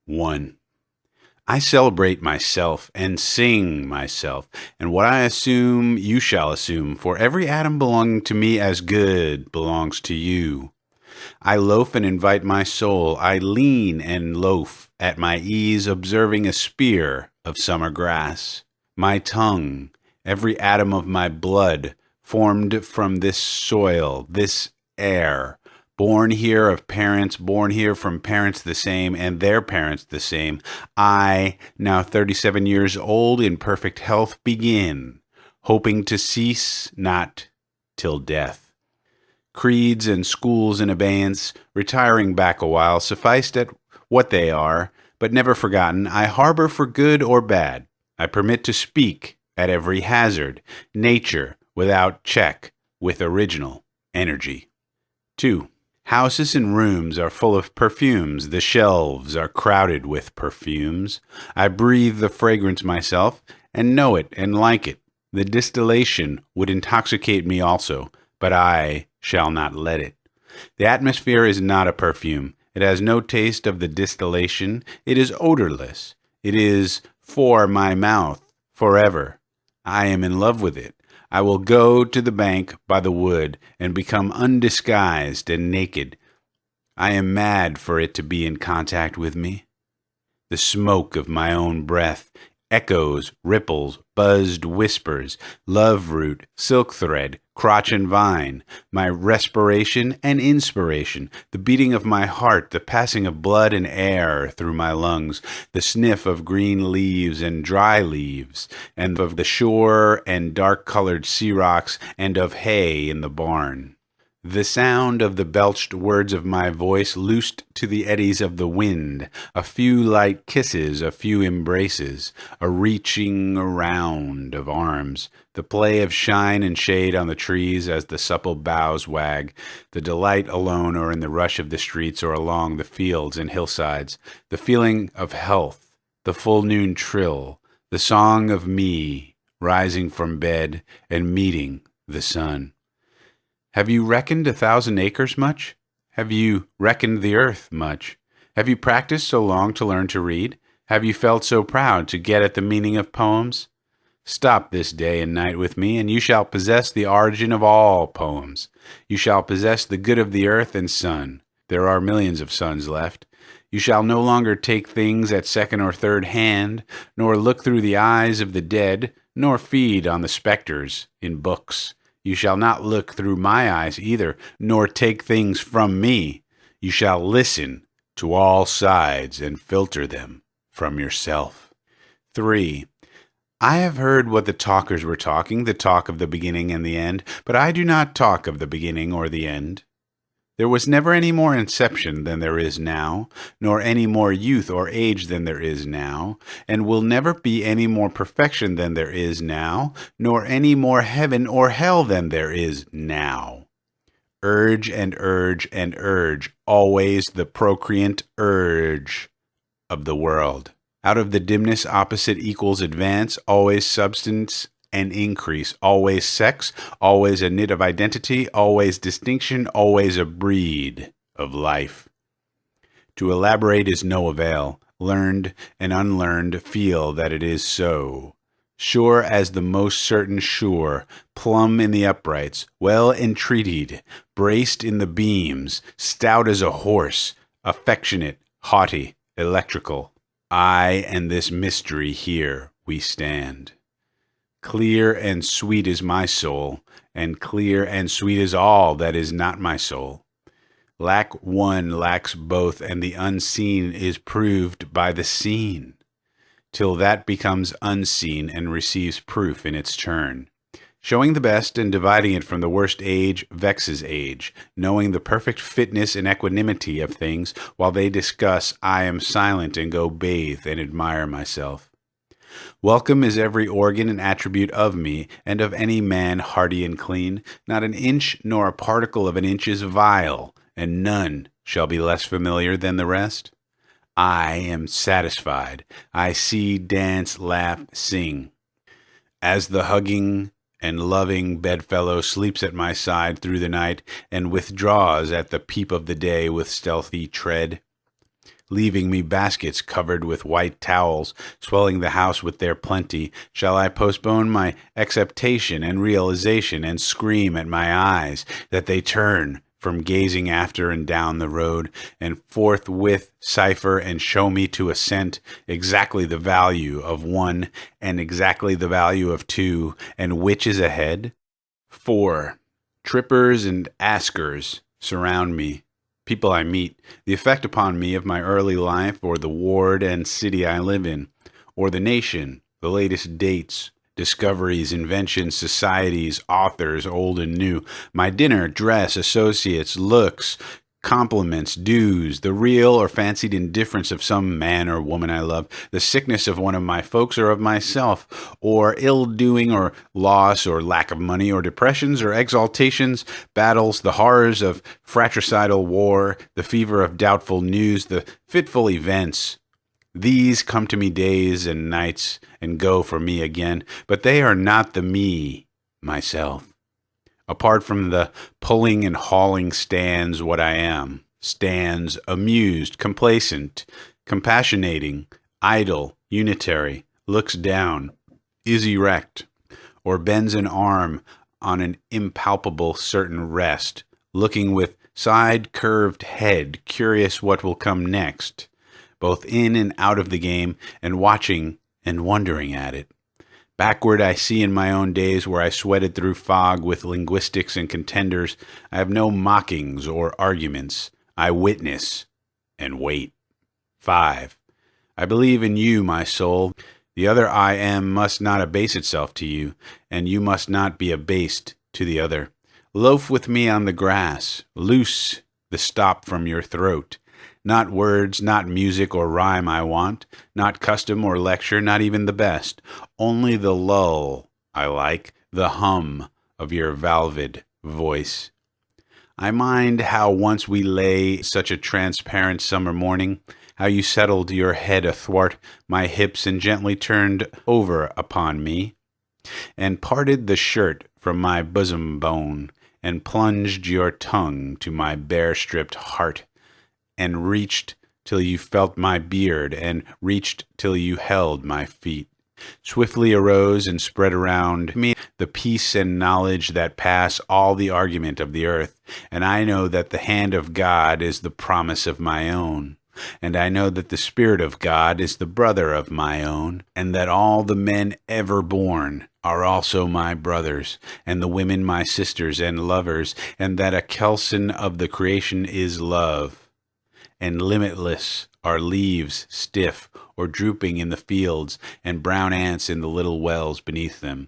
1. I celebrate myself and sing myself, and what I assume you shall assume, for every atom belonging to me as good belongs to you. I loaf and invite my soul, I lean and loaf at my ease, observing a spear of summer grass. My tongue, every atom of my blood, formed from this soil, this air, born here of parents, born here from parents the same, and their parents the same. I, now 37 years old, in perfect health, begin, hoping to cease not till death. Creeds and schools in abeyance, retiring back a while, sufficed at what they are, but never forgotten, I harbor for good or bad. I permit to speak at every hazard, nature without check, with original energy. 2. Houses and rooms are full of perfumes. The shelves are crowded with perfumes. I breathe the fragrance myself, and know it and like it. The distillation would intoxicate me also, but I shall not let it. The atmosphere is not a perfume. It has no taste of the distillation. It is odorless. It is for my mouth forever. I am in love with it. I will go to the bank by the wood and become undisguised and naked. I am mad for it to be in contact with me. The smoke of my own breath, echoes, ripples, buzzed whispers, love root, silk thread, crotch and vine, my respiration and inspiration, the beating of my heart, the passing of blood and air through my lungs, the sniff of green leaves and dry leaves, and of the shore and dark-colored sea rocks, and of hay in the barn. The sound of the belched words of my voice loosed to the eddies of the wind, a few light kisses, a few embraces, a reaching around of arms, the play of shine and shade on the trees as the supple boughs wag, the delight alone or in the rush of the streets or along the fields and hillsides, the feeling of health, the full noon trill, the song of me rising from bed and meeting the sun. Have you reckoned 1,000 acres much? Have you reckoned the earth much? Have you practiced so long to learn to read? Have you felt so proud to get at the meaning of poems? Stop this day and night with me, and you shall possess the origin of all poems. You shall possess the good of the earth and sun. There are millions of suns left. You shall no longer take things at second or third hand, nor look through the eyes of the dead, nor feed on the specters in books. You shall not look through my eyes either, nor take things from me. You shall listen to all sides and filter them from yourself. 3. I have heard what the talkers were talking, the talk of the beginning and the end, but I do not talk of the beginning or the end. There was never any more inception than there is now, nor any more youth or age than there is now, and will never be any more perfection than there is now, nor any more heaven or hell than there is now. Urge and urge and urge, always the procreant urge of the world. Out of the dimness opposite equals advance, always substance and increase, always sex, always a knit of identity, always distinction, always a breed of life. To elaborate is no avail. Learned and unlearned feel that it is so. Sure as the most certain sure, plumb in the uprights, well entreated, braced in the beams, stout as a horse, affectionate, haughty, electrical. I and this mystery here we stand. Clear and sweet is my soul, and clear and sweet is all that is not my soul. Lack one lacks both, and the unseen is proved by the seen, till that becomes unseen and receives proof in its turn. Showing the best and dividing it from the worst age vexes age. Knowing the perfect fitness and equanimity of things, while they discuss, I am silent and go bathe and admire myself. Welcome is every organ and attribute of me, and of any man hearty and clean. Not an inch nor a particle of an inch is vile, and none shall be less familiar than the rest. I am satisfied. I see, dance, laugh, sing. As the hugging and loving bedfellow sleeps at my side through the night, and withdraws at the peep of the day with stealthy tread, leaving me baskets covered with white towels, swelling the house with their plenty? Shall I postpone my acceptation and realization and scream at my eyes that they turn from gazing after and down the road, and forthwith cipher and show me to a cent exactly the value of one and exactly the value of two, and which is ahead? 4. Trippers and askers surround me. People I meet, the effect upon me of my early life, or the ward and city I live in, or the nation, the latest dates, discoveries, inventions, societies, authors, old and new, my dinner, dress, associates, looks, compliments, dues, the real or fancied indifference of some man or woman I love, the sickness of one of my folks or of myself, or ill-doing or loss or lack of money or depressions or exaltations, battles, the horrors of fratricidal war, the fever of doubtful news, the fitful events. These come to me days and nights and go from me again, but they are not the me, myself. Apart from the pulling and hauling stands what I am, stands amused, complacent, compassionating, idle, unitary, looks down, is erect, or bends an arm on an impalpable certain rest, looking with side-curved head, curious what will come next, both in and out of the game, and watching and wondering at it. Backward I see in my own days where I sweated through fog with linguistics and contenders. I have no mockings or arguments. I witness and wait. 5. I believe in you, my soul. The other I am must not abase itself to you, and you must not be abased to the other. Loaf with me on the grass. Loose the stop from your throat. Not words, not music or rhyme I want, not custom or lecture, not even the best. Only the lull I like, the hum of your valved voice. I mind how once we lay such a transparent summer morning, how you settled your head athwart my hips and gently turned over upon me, and parted the shirt from my bosom bone, and plunged your tongue to my bare-stripped heart, and reached till you felt my beard, and reached till you held my feet. Swiftly arose and spread around me the peace and knowledge that pass all the argument of the earth, and I know that the hand of God is the promise of my own, and I know that the Spirit of God is the brother of my own, and that all the men ever born are also my brothers, and the women my sisters and lovers, and that a kelson of the creation is love. And limitless are leaves stiff or drooping in the fields, and brown ants in the little wells beneath them,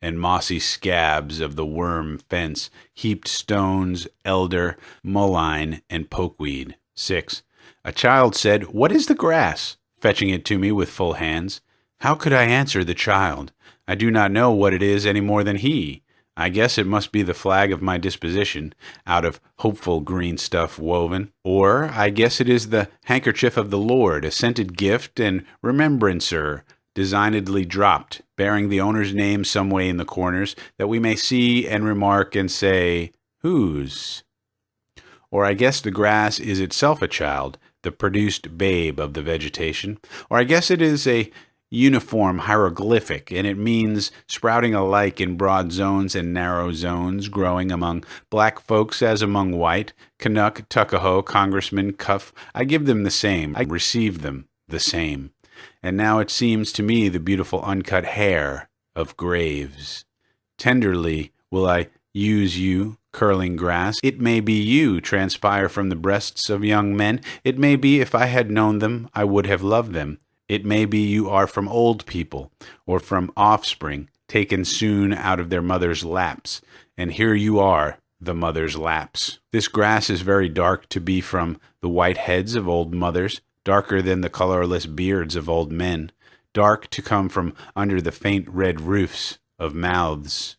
and mossy scabs of the worm fence, heaped stones, elder, mullein, and pokeweed. 6. A child said, "What is the grass?" fetching it to me with full hands. How could I answer the child? I do not know what it is any more than he. I guess it must be the flag of my disposition, out of hopeful green stuff woven. Or I guess it is the handkerchief of the Lord, a scented gift and remembrancer, designedly dropped, bearing the owner's name some way in the corners, that we may see and remark and say, "Whose?" Or I guess the grass is itself a child, the produced babe of the vegetation. Or I guess it is a uniform hieroglyphic, and it means sprouting alike in broad zones and narrow zones, growing among black folks as among white, Canuck, Tuckahoe, Congressman, Cuff. I give them the same. I receive them the same. And now it seems to me the beautiful uncut hair of graves. Tenderly will I use you, curling grass. It may be you transpire from the breasts of young men. It may be if I had known them, I would have loved them. It may be you are from old people, or from offspring, taken soon out of their mother's laps, and here you are, the mother's laps. This grass is very dark to be from the white heads of old mothers, darker than the colorless beards of old men, dark to come from under the faint red roofs of mouths.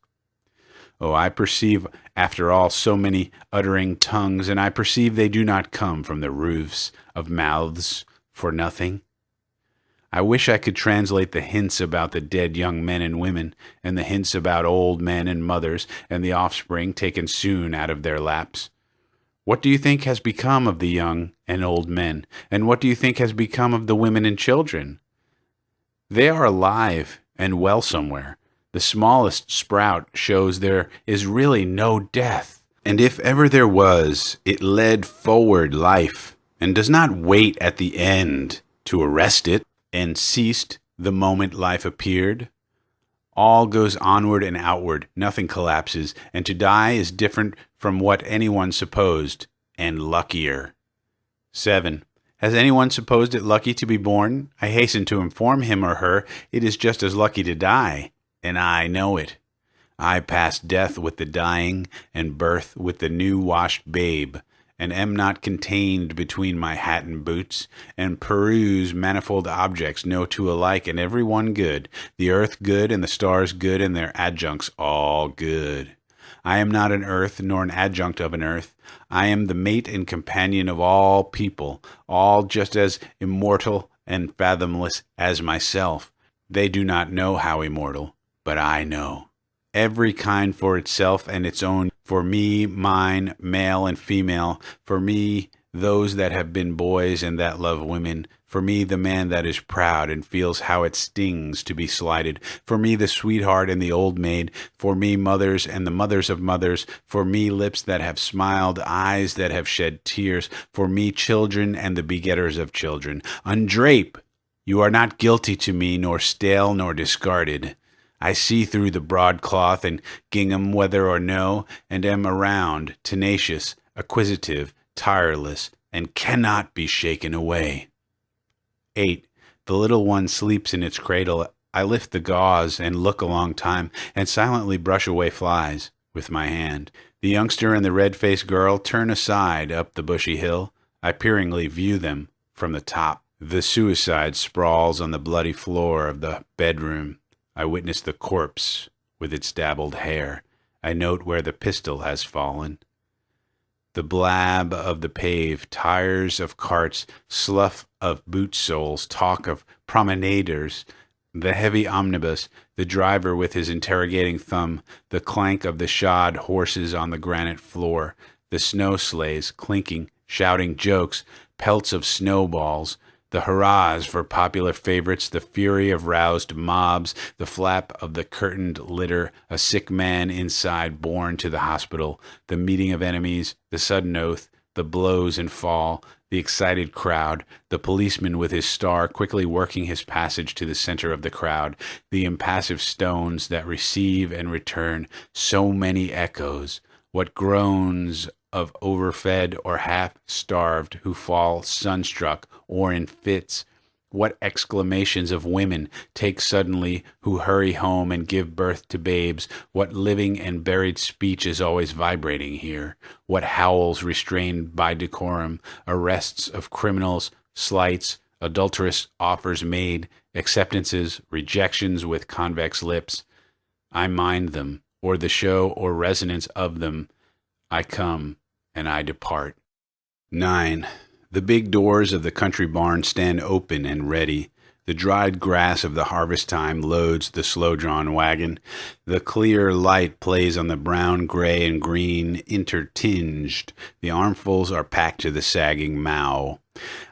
Oh, I perceive, after all, so many uttering tongues, and I perceive they do not come from the roofs of mouths for nothing. I wish I could translate the hints about the dead young men and women, and the hints about old men and mothers, and the offspring taken soon out of their laps. What do you think has become of the young and old men? And what do you think has become of the women and children? They are alive and well somewhere. The smallest sprout shows there is really no death. And if ever there was, it led forward life, and does not wait at the end to arrest it, and ceased the moment life appeared. All goes onward and outward, nothing collapses, and to die is different from what anyone supposed, and luckier. 7. Has anyone supposed it lucky to be born? I hasten to inform him or her it is just as lucky to die, and I know it. I pass death with the dying, and birth with the new-washed babe, and am not contained between my hat and boots, and peruse manifold objects, no two alike, and every one good, the earth good, and the stars good, and their adjuncts all good. I am not an earth, nor an adjunct of an earth. I am the mate and companion of all people, all just as immortal and fathomless as myself. They do not know how immortal, but I know. Every kind for itself and its own, for me, mine, male and female, for me, those that have been boys and that love women, for me, the man that is proud and feels how it stings to be slighted, for me, the sweetheart and the old maid, for me, mothers and the mothers of mothers, for me, lips that have smiled, eyes that have shed tears, for me, children and the begetters of children. Undrape! You are not guilty to me, nor stale nor discarded. I see through the broadcloth and gingham whether or no, and am around, tenacious, acquisitive, tireless, and cannot be shaken away. 8. The little one sleeps in its cradle. I lift the gauze and look a long time, and silently brush away flies with my hand. The youngster and the red-faced girl turn aside up the bushy hill. I peeringly view them from the top. The suicide sprawls on the bloody floor of the bedroom. I witness the corpse with its dabbled hair. I note where the pistol has fallen. The blab of the pave, tires of carts, slough of boot soles, talk of promenaders, the heavy omnibus, the driver with his interrogating thumb, the clank of the shod horses on the granite floor, the snow sleighs clinking, shouting jokes, pelts of snowballs, the hurrahs for popular favorites, the fury of roused mobs, the flap of the curtained litter, a sick man inside borne to the hospital, the meeting of enemies, the sudden oath, the blows and fall, the excited crowd, the policeman with his star quickly working his passage to the center of the crowd, the impassive stones that receive and return so many echoes, what groans of overfed or half-starved who fall sunstruck or in fits, what exclamations of women take suddenly who hurry home and give birth to babes, what living and buried speech is always vibrating here, what howls restrained by decorum, arrests of criminals, slights, adulterous offers made, acceptances, rejections with convex lips. I mind them, or the show or resonance of them. I come and I depart. 9. The big doors of the country barn stand open and ready. The dried grass of the harvest time loads the slow-drawn wagon. The clear light plays on the brown, gray, and green intertinged. The armfuls are packed to the sagging mow.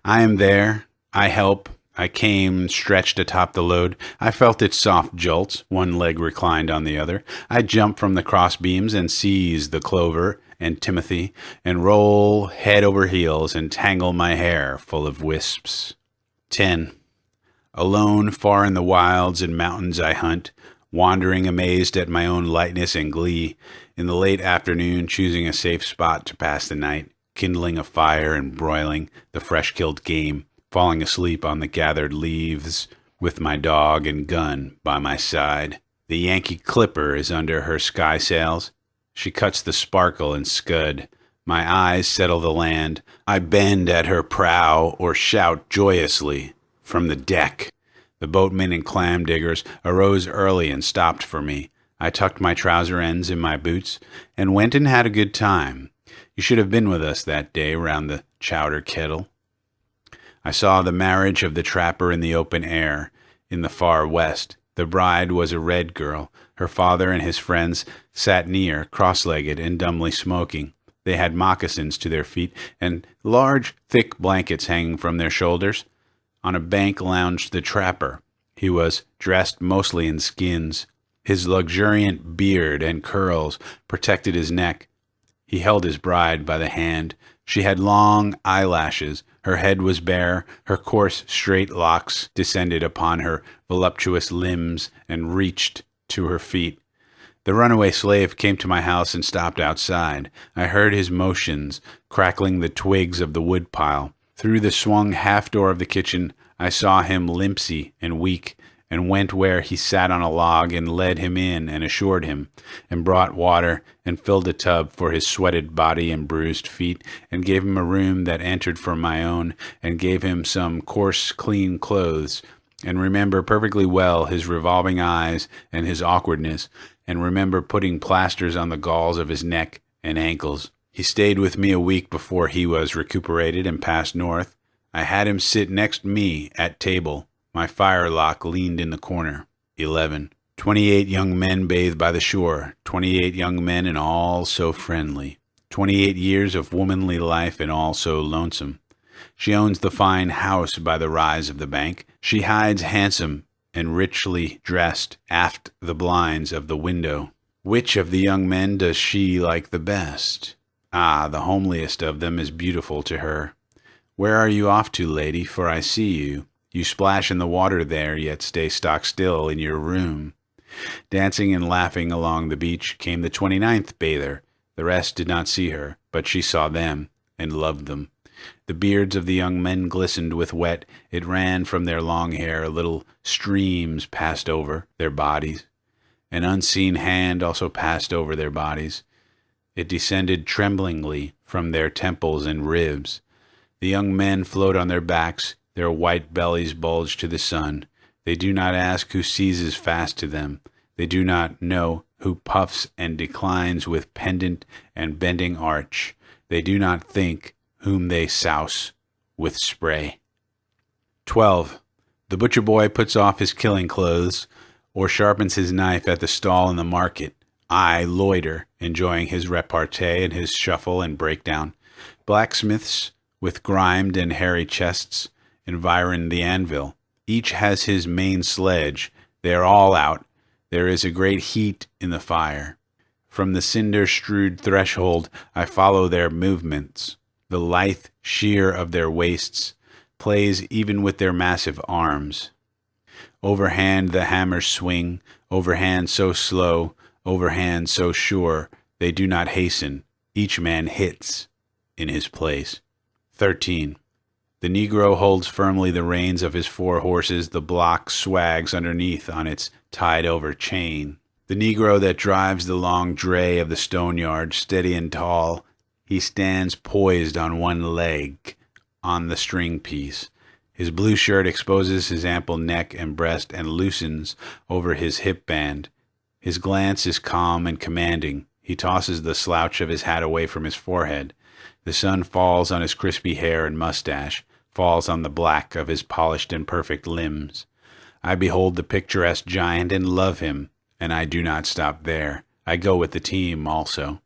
I am there. I help. I came, stretched atop the load. I felt its soft jolts, one leg reclined on the other. I jump from the crossbeams and seize the clover and Timothy, and roll head over heels and tangle my hair full of wisps. 10. Alone, far in the wilds and mountains I hunt, wandering amazed at my own lightness and glee. In the late afternoon, choosing a safe spot to pass the night, kindling a fire and broiling the fresh-killed game, falling asleep on the gathered leaves with my dog and gun by my side. The Yankee Clipper is under her sky sails. She cuts the sparkle and scud. My eyes settle the land. I bend at her prow or shout joyously from the deck. The boatmen and clam diggers arose early and stopped for me. I tucked my trouser ends in my boots and went and had a good time. You should have been with us that day round the chowder kettle. I saw the marriage of the trapper in the open air in the far west. The bride was a red girl. Her father and his friends sat near, cross-legged and dumbly smoking. They had moccasins to their feet and large, thick blankets hanging from their shoulders. On a bank lounged the trapper. He was dressed mostly in skins. His luxuriant beard and curls protected his neck. He held his bride by the hand. She had long eyelashes. Her head was bare. Her coarse, straight locks descended upon her voluptuous limbs and reached to her feet. The runaway slave came to my house and stopped outside. I heard his motions, crackling the twigs of the woodpile. Through the swung half-door of the kitchen, I saw him limpsy and weak, and went where he sat on a log and led him in and assured him, and brought water and filled a tub for his sweated body and bruised feet, and gave him a room that answered for my own, and gave him some coarse, clean clothes, and remember perfectly well his revolving eyes and his awkwardness, and remember putting plasters on the galls of his neck and ankles. He stayed with me a week before he was recuperated and passed north. I had him sit next me at table. My firelock leaned in the corner. 11. 28 young men bathed by the shore. 28 young men and all so friendly. 28 years of womanly life and all so lonesome. She owns the fine house by the rise of the bank. She hides handsome and richly dressed aft the blinds of the window. Which of the young men does she like the best? Ah, the homeliest of them is beautiful to her. Where are you off to, lady? For I see you. You splash in the water there, yet stay stock still in your room. Dancing and laughing along the beach came the 29th bather. The rest did not see her, but she saw them and loved them. The beards of the young men glistened with wet. It ran from their long hair. Little streams passed over their bodies. An unseen hand also passed over their bodies. It descended tremblingly from their temples and ribs. The young men float on their backs. Their white bellies bulge to the sun. They do not ask who seizes fast to them. They do not know who puffs and declines with pendant and bending arch. They do not think whom they souse with spray. 12. The butcher boy puts off his killing clothes or sharpens his knife at the stall in the market. I loiter, enjoying his repartee and his shuffle and breakdown. Blacksmiths with grimed and hairy chests environ the anvil. Each has his main sledge. They are all out. There is a great heat in the fire. From the cinder-strewed threshold I follow their movements. The lithe sheer of their waists plays even with their massive arms. Overhand the hammers swing, overhand so slow, overhand so sure, they do not hasten. Each man hits in his place. 13. The Negro holds firmly the reins of his 4 horses. The block swags underneath on its tied-over chain. The Negro that drives the long dray of the stone yard, steady and tall, he stands poised on one leg on the string piece. His blue shirt exposes his ample neck and breast and loosens over his hip band. His glance is calm and commanding. He tosses the slouch of his hat away from his forehead. The sun falls on his crispy hair and mustache, falls on the black of his polished and perfect limbs. I behold the picturesque giant and love him, and I do not stop there. I go with the team also.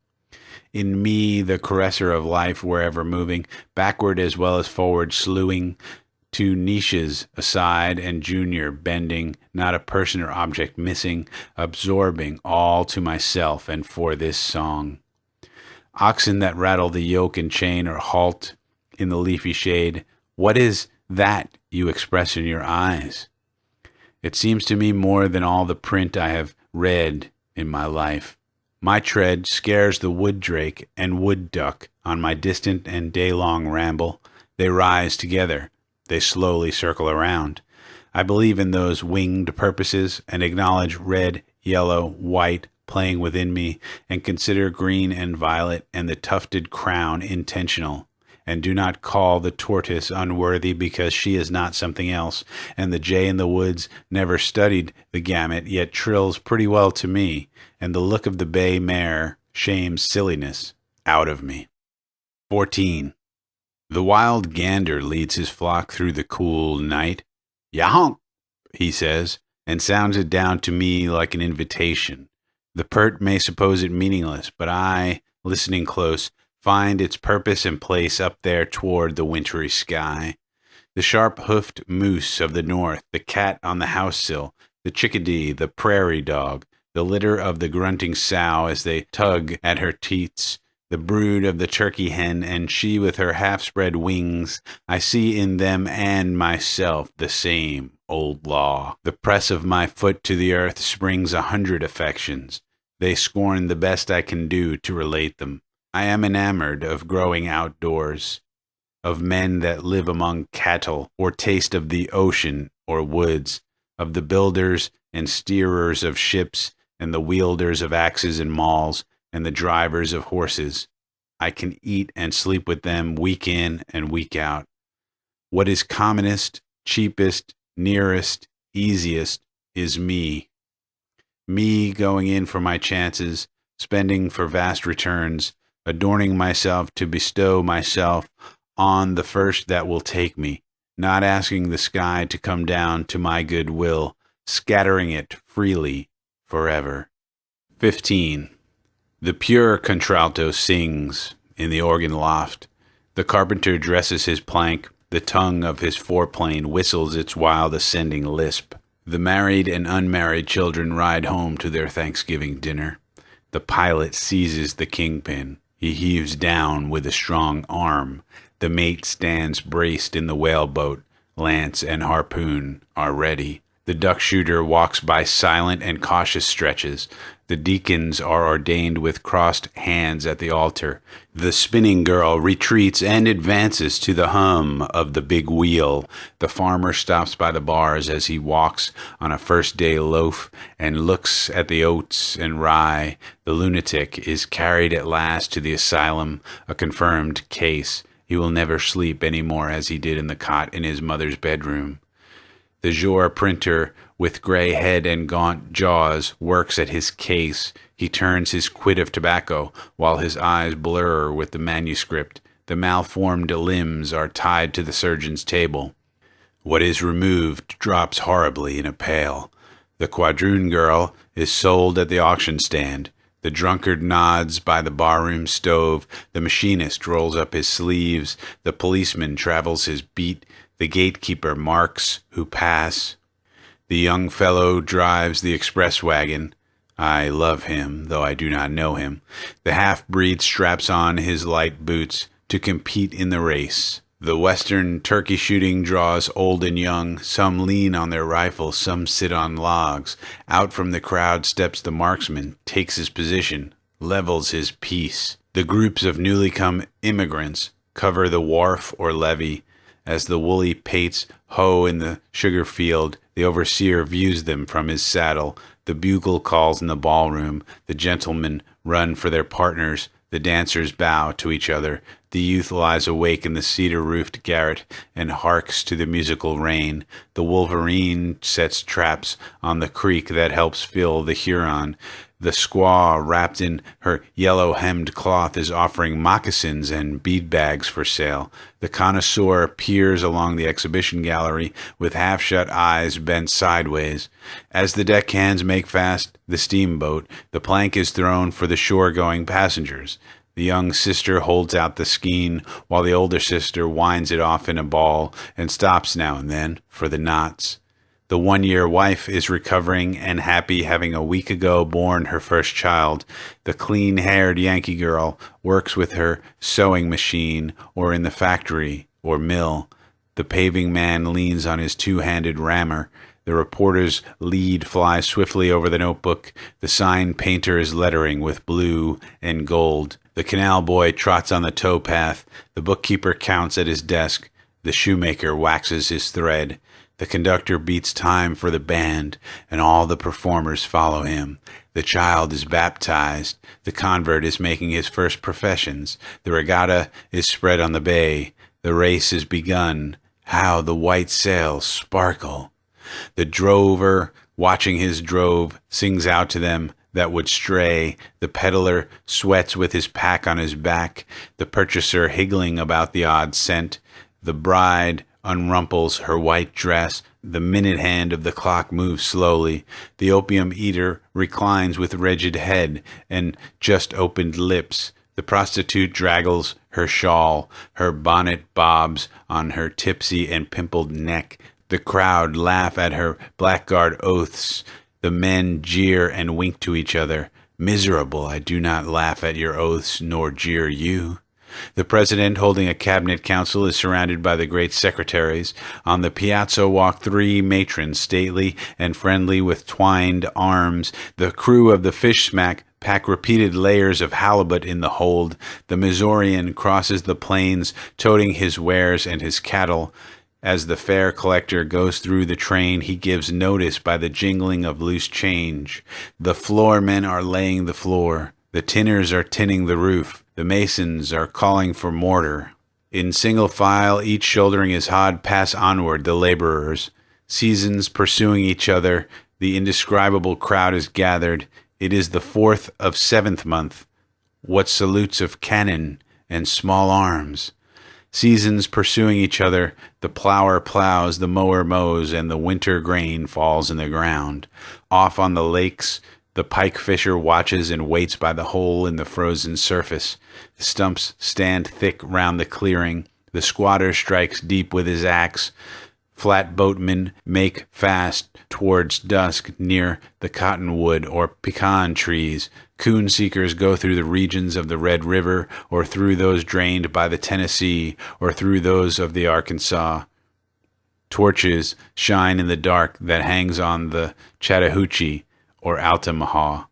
In me, the caresser of life wherever moving, backward as well as forward slewing, to niches aside and junior bending, not a person or object missing, absorbing all to myself and for this song. Oxen that rattle the yoke and chain or halt in the leafy shade, what is that you express in your eyes? It seems to me more than all the print I have read in my life. My tread scares the wood drake and wood duck on my distant and day-long ramble. They rise together. They slowly circle around. I believe in those winged purposes and acknowledge red, yellow, white playing within me, and consider green and violet and the tufted crown intentional, and do not call the tortoise unworthy because she is not something else, and the jay in the woods never studied the gamut, yet trills pretty well to me, and the look of the bay mare shames silliness out of me. 14. The wild gander leads his flock through the cool night. "Yahonk," he says, and sounds it down to me like an invitation. The pert may suppose it meaningless, but I, listening close, find its purpose and place up there toward the wintry sky. The sharp-hoofed moose of the north, the cat on the house-sill, the chickadee, the prairie dog, the litter of the grunting sow as they tug at her teats, the brood of the turkey hen, and she with her half-spread wings, I see in them and myself the same old law. The press of my foot to the earth springs 100 affections. They scorn the best I can do to relate them. I am enamored of growing outdoors, of men that live among cattle, or taste of the ocean or woods, of the builders and steerers of ships, and the wielders of axes and mauls, and the drivers of horses. I can eat and sleep with them week in and week out. What is commonest, cheapest, nearest, easiest is me. Me going in for my chances, spending for vast returns, adorning myself to bestow myself on the first that will take me, not asking the sky to come down to my good will, scattering it freely forever. 15. The pure contralto sings in the organ loft. The carpenter dresses his plank. The tongue of his foreplane whistles its wild ascending lisp. The married and unmarried children ride home to their Thanksgiving dinner. The pilot seizes the kingpin. He heaves down with a strong arm. The mate stands braced in the whaleboat. Lance and harpoon are ready. The duck shooter walks by silent and cautious stretches. The deacons are ordained with crossed hands at the altar. The spinning girl retreats and advances to the hum of the big wheel. The farmer stops by the bars as he walks on a first-day loaf and looks at the oats and rye. The lunatic is carried at last to the asylum, a confirmed case. He will never sleep any more as he did in the cot in his mother's bedroom. The jour printer, with gray head and gaunt jaws, works at his case. He turns his quid of tobacco, while his eyes blur with the manuscript. The malformed limbs are tied to the surgeon's table. What is removed drops horribly in a pail. The quadroon girl is sold at the auction stand. The drunkard nods by the barroom stove. The machinist rolls up his sleeves. The policeman travels his beat. The gatekeeper marks who pass. The young fellow drives the express wagon. I love him, though I do not know him. The half-breed straps on his light boots to compete in the race. The western turkey shooting draws old and young. Some lean on their rifles, some sit on logs. Out from the crowd steps the marksman, takes his position, levels his piece. The groups of newly come immigrants cover the wharf or levee. As the woolly pates hoe in the sugar field, the overseer views them from his saddle. The bugle calls in the ballroom. The gentlemen run for their partners. The dancers bow to each other. The youth lies awake in the cedar-roofed garret and harks to the musical rain. The wolverine sets traps on the creek that helps fill the Huron. The squaw, wrapped in her yellow-hemmed cloth, is offering moccasins and bead bags for sale. The connoisseur peers along the exhibition gallery with half-shut eyes bent sideways. As the deckhands make fast the steamboat, the plank is thrown for the shore-going passengers. The young sister holds out the skein, while the older sister winds it off in a ball and stops now and then for the knots. The one-year wife is recovering and happy, having a week ago born her first child. The clean-haired Yankee girl works with her sewing machine or in the factory or mill. The paving man leans on his two-handed rammer. The reporter's lead flies swiftly over the notebook. The sign painter is lettering with blue and gold. The canal boy trots on the towpath. The bookkeeper counts at his desk. The shoemaker waxes his thread. The conductor beats time for the band, and all the performers follow him. The child is baptized. The convert is making his first professions. The regatta is spread on the bay. The race is begun. How the white sails sparkle! The drover, watching his drove, sings out to them that would stray. The peddler sweats with his pack on his back. The purchaser higgling about the odd cent. The bride unrumples her white dress. The minute hand of the clock moves slowly. The opium eater reclines with rigid head and just opened lips. The prostitute draggles her shawl, her bonnet bobs on her tipsy and pimpled neck. The crowd laugh at her blackguard oaths. The men jeer and wink to each other. Miserable, I do not laugh at your oaths, nor jeer you. The president, holding a cabinet council, is surrounded by the great secretaries. On the piazza walk 3 matrons, stately and friendly with twined arms. The crew of the fish smack pack repeated layers of halibut in the hold. The Missourian crosses the plains, toting his wares and his cattle. As the fare collector goes through the train, he gives notice by the jingling of loose change. The floor men are laying the floor. The tinners are tinning the roof. The masons are calling for mortar. In single file, each shouldering his hod, pass onward the laborers. Seasons pursuing each other, the indescribable crowd is gathered. It is the 4th of 7th month. What salutes of cannon and small arms! Seasons pursuing each other, the plower plows, the mower mows, and the winter grain falls in the ground. Off on the lakes, the pike fisher watches and waits by the hole in the frozen surface. The stumps stand thick round the clearing. The squatter strikes deep with his axe. Flat boatmen make fast towards dusk near the cottonwood or pecan trees. Coon seekers go through the regions of the Red River, or through those drained by the Tennessee, or through those of the Arkansas. Torches shine in the dark that hangs on the Chattahoochee or Altamaha.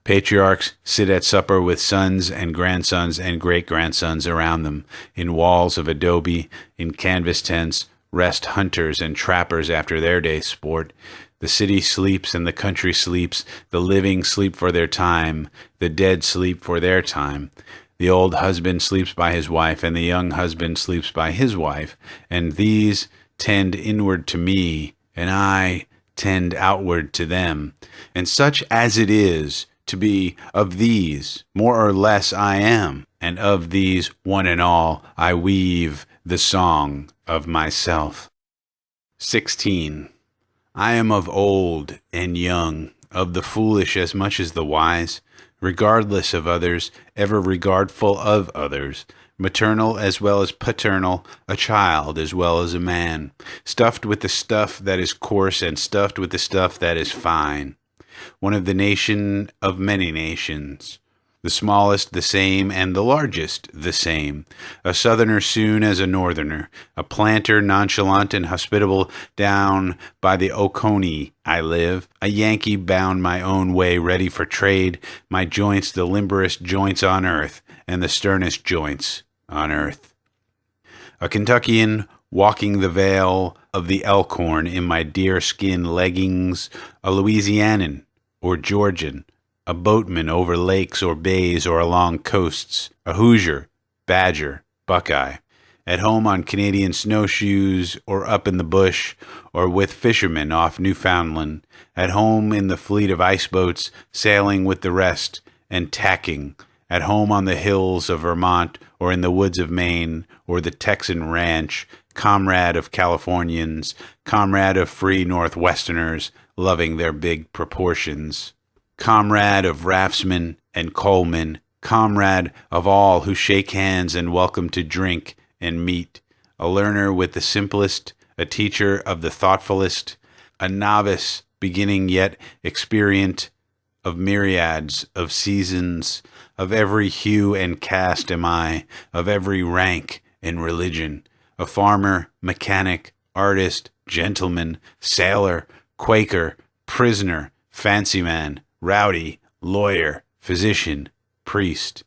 Patriarchs sit at supper with sons and grandsons and great-grandsons around them. In walls of adobe, in canvas tents, rest hunters and trappers after their day's sport. The city sleeps and the country sleeps. The living sleep for their time. The dead sleep for their time. The old husband sleeps by his wife, and the young husband sleeps by his wife. And these tend inward to me, and I tend outward to them. And such as it is to be of these, more or less I am. And of these, one and all, I weave the song of myself. 16. I am of old and young, of the foolish as much as the wise, regardless of others, ever regardful of others, maternal as well as paternal, a child as well as a man, stuffed with the stuff that is coarse and stuffed with the stuff that is fine, one of the nation of many nations, the smallest the same, and the largest the same, a southerner soon as a northerner, a planter nonchalant and hospitable down by the Oconee I live, a Yankee bound my own way ready for trade, my joints the limberest joints on earth, and the sternest joints on earth. A Kentuckian walking the vale of the Elkhorn in my deerskin leggings, a Louisianan or Georgian, a boatman over lakes or bays or along coasts, a Hoosier, Badger, Buckeye, at home on Canadian snowshoes or up in the bush or with fishermen off Newfoundland, at home in the fleet of ice boats sailing with the rest and tacking, at home on the hills of Vermont or in the woods of Maine or the Texan ranch, comrade of Californians, comrade of free Northwesterners loving their big proportions, comrade of raftsmen and coalmen, comrade of all who shake hands and welcome to drink and meat, a learner with the simplest, a teacher of the thoughtfulest, a novice beginning yet experient, of myriads of seasons, of every hue and caste am I, of every rank and religion, a farmer, mechanic, artist, gentleman, sailor, Quaker, prisoner, fancy man, rowdy, lawyer, physician, priest.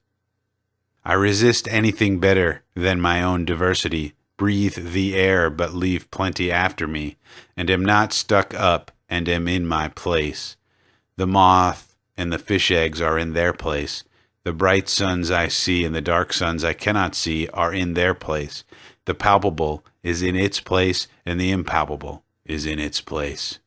I resist anything better than my own diversity, breathe the air but leave plenty after me, and am not stuck up and am in my place. The moth and the fish eggs are in their place. The bright suns I see and the dark suns I cannot see are in their place. The palpable is in its place and the impalpable is in its place.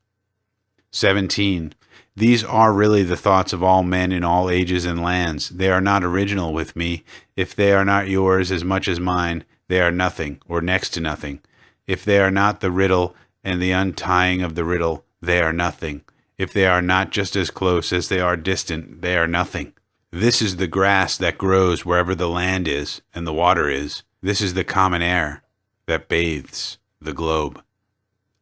17. These are really the thoughts of all men in all ages and lands. They are not original with me. If they are not yours as much as mine, they are nothing, or next to nothing. If they are not the riddle and the untying of the riddle, they are nothing. If they are not just as close as they are distant, they are nothing. This is the grass that grows wherever the land is and the water is. This is the common air that bathes the globe.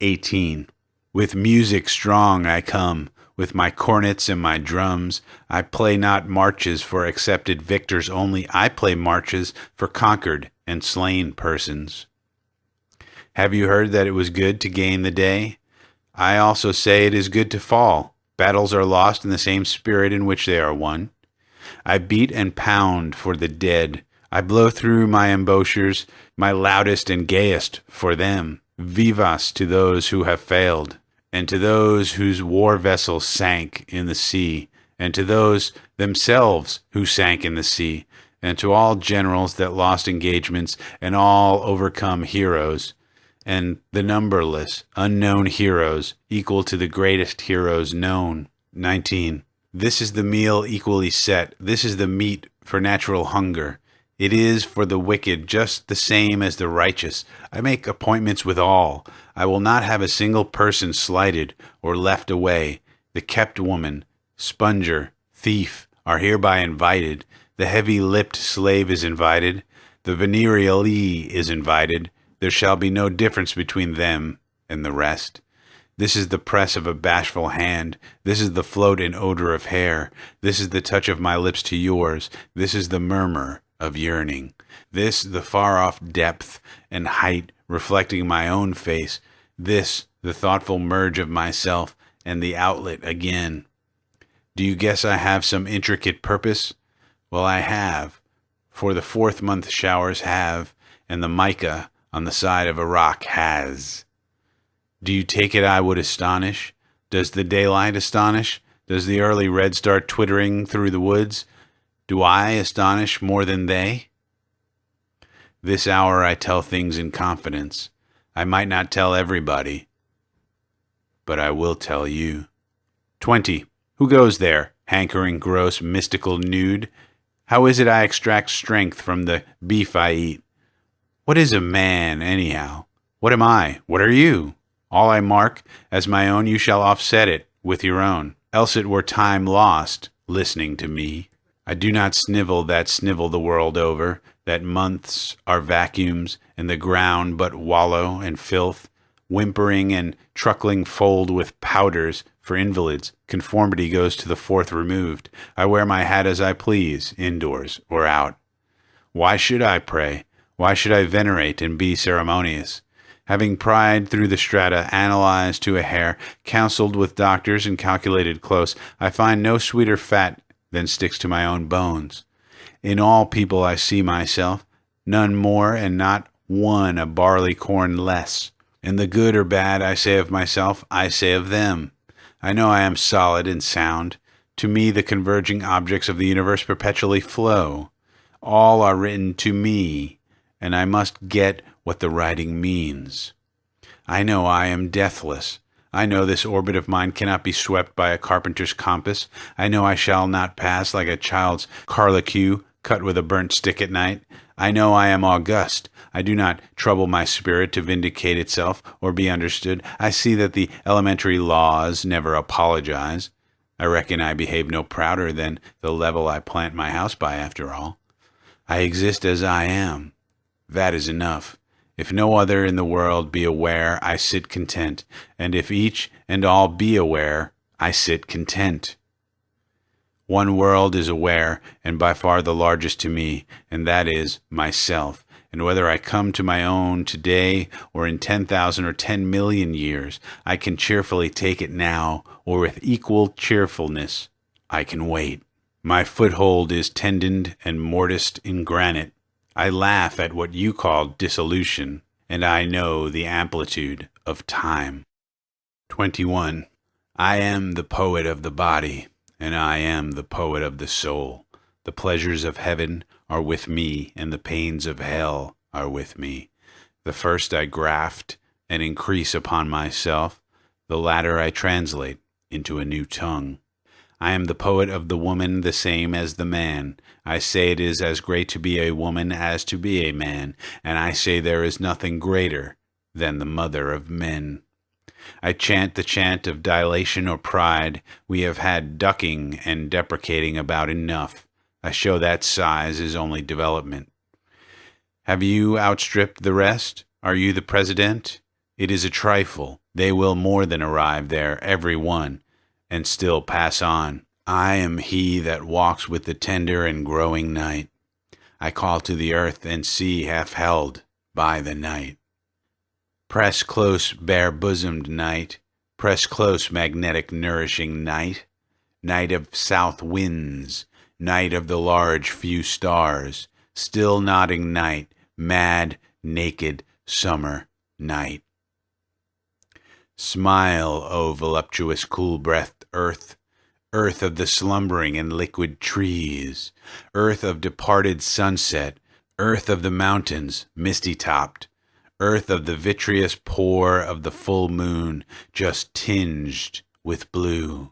18. With music strong I come, with my cornets and my drums. I play not marches for accepted victors only. I play marches for conquered and slain persons. Have you heard that it was good to gain the day? I also say it is good to fall. Battles are lost in the same spirit in which they are won. I beat and pound for the dead. I blow through my embouchures, my loudest and gayest for them. Vivas to those who have failed, and to those whose war vessels sank in the sea, and to those themselves who sank in the sea, and to all generals that lost engagements, and all overcome heroes, and the numberless unknown heroes equal to the greatest heroes known. 19. This is the meal equally set. This is the meat for natural hunger. It is for the wicked just the same as the righteous. I make appointments with all. I will not have a single person slighted or left away. The kept woman, sponger, thief are hereby invited. The heavy-lipped slave is invited. The venereally is invited. There shall be no difference between them and the rest. This is the press of a bashful hand. This is the float and odor of hair. This is the touch of my lips to yours. This is the murmur of yearning. This the far-off depth and height reflecting my own face. This the thoughtful merge of myself and the outlet again. Do you guess I have some intricate purpose? Well, I have, for the 4th month showers have, and the mica on the side of a rock has. Do you take it I would astonish? Does the daylight astonish? Does the early red start twittering through the woods? Do I astonish more than they? This hour I tell things in confidence. I might not tell everybody, but I will tell you. 20. Who goes there, hankering, gross, mystical, nude? How is it I extract strength from the beef I eat? What is a man, anyhow? What am I? What are you? All I mark as my own, you shall offset it with your own. Else it were time lost, listening to me. I do not snivel that snivel the world over, that months are vacuums, and the ground but wallow and filth, whimpering and truckling fold with powders for invalids. Conformity goes to the 4th removed. I wear my hat as I please, indoors or out. Why should I pray? Why should I venerate and be ceremonious? Having pried through the strata, analyzed to a hair, counseled with doctors and calculated close, I find no sweeter fat than sticks to my own bones. In all people I see myself, none more and not one a barley corn less. And the good or bad I say of myself, I say of them. I know I am solid and sound. To me the converging objects of the universe perpetually flow. All are written to me, and I must get what the writing means. I know I am deathless. I know this orbit of mine cannot be swept by a carpenter's compass. I know I shall not pass like a child's carlicue cut with a burnt stick at night. I know I am august. I do not trouble my spirit to vindicate itself or be understood. I see that the elementary laws never apologize. I reckon I behave no prouder than the level I plant my house by, after all. I exist as I am. That is enough. If no other in the world be aware, I sit content, and if each and all be aware, I sit content. One world is aware, and by far the largest to me, and that is myself. And whether I come to my own today or in 10,000 or 10 million years, I can cheerfully take it now, or with equal cheerfulness, I can wait. My foothold is tendoned and mortised in granite. I laugh at what you call dissolution, and I know the amplitude of time. 21. I am the poet of the body, and I am the poet of the soul. The pleasures of heaven are with me, and the pains of hell are with me. The first I graft and increase upon myself, the latter I translate into a new tongue. I am the poet of the woman, the same as the man. I say it is as great to be a woman as to be a man, and I say there is nothing greater than the mother of men. I chant the chant of dilation or pride. We have had ducking and deprecating about enough. I show that size is only development. Have you outstripped the rest? Are you the president? It is a trifle. They will more than arrive there, every one, and still pass on. I am he that walks with the tender and growing night. I call to the earth and sea half held by the night. Press close, bare-bosomed night. Press close, magnetic, nourishing night. Night of south winds. Night of the large few stars. Still nodding night. Mad, naked, summer night. Smile, O voluptuous, cool-breathed earth, earth of the slumbering and liquid trees, earth of departed sunset, earth of the mountains, misty-topped, earth of the vitreous pour of the full moon, just tinged with blue,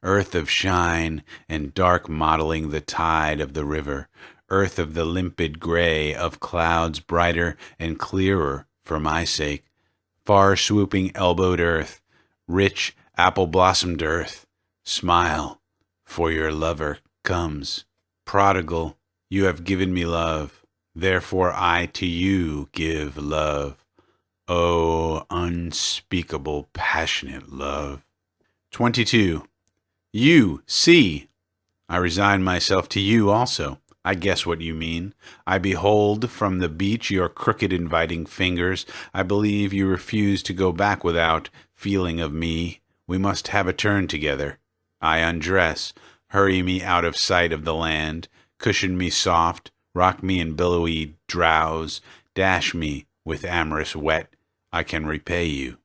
earth of shine and dark modeling the tide of the river, earth of the limpid gray of clouds brighter and clearer for my sake, far swooping elbowed earth, rich apple-blossomed earth, smile, for your lover comes. Prodigal, you have given me love, therefore I to you give love. Oh, unspeakable, passionate love. 22. You, see, I resign myself to you also. I guess what you mean. I behold from the beach your crooked inviting fingers. I believe you refuse to go back without feeling of me. We must have a turn together. I undress, hurry me out of sight of the land, cushion me soft, rock me in billowy drowse, dash me with amorous wet. I can repay you.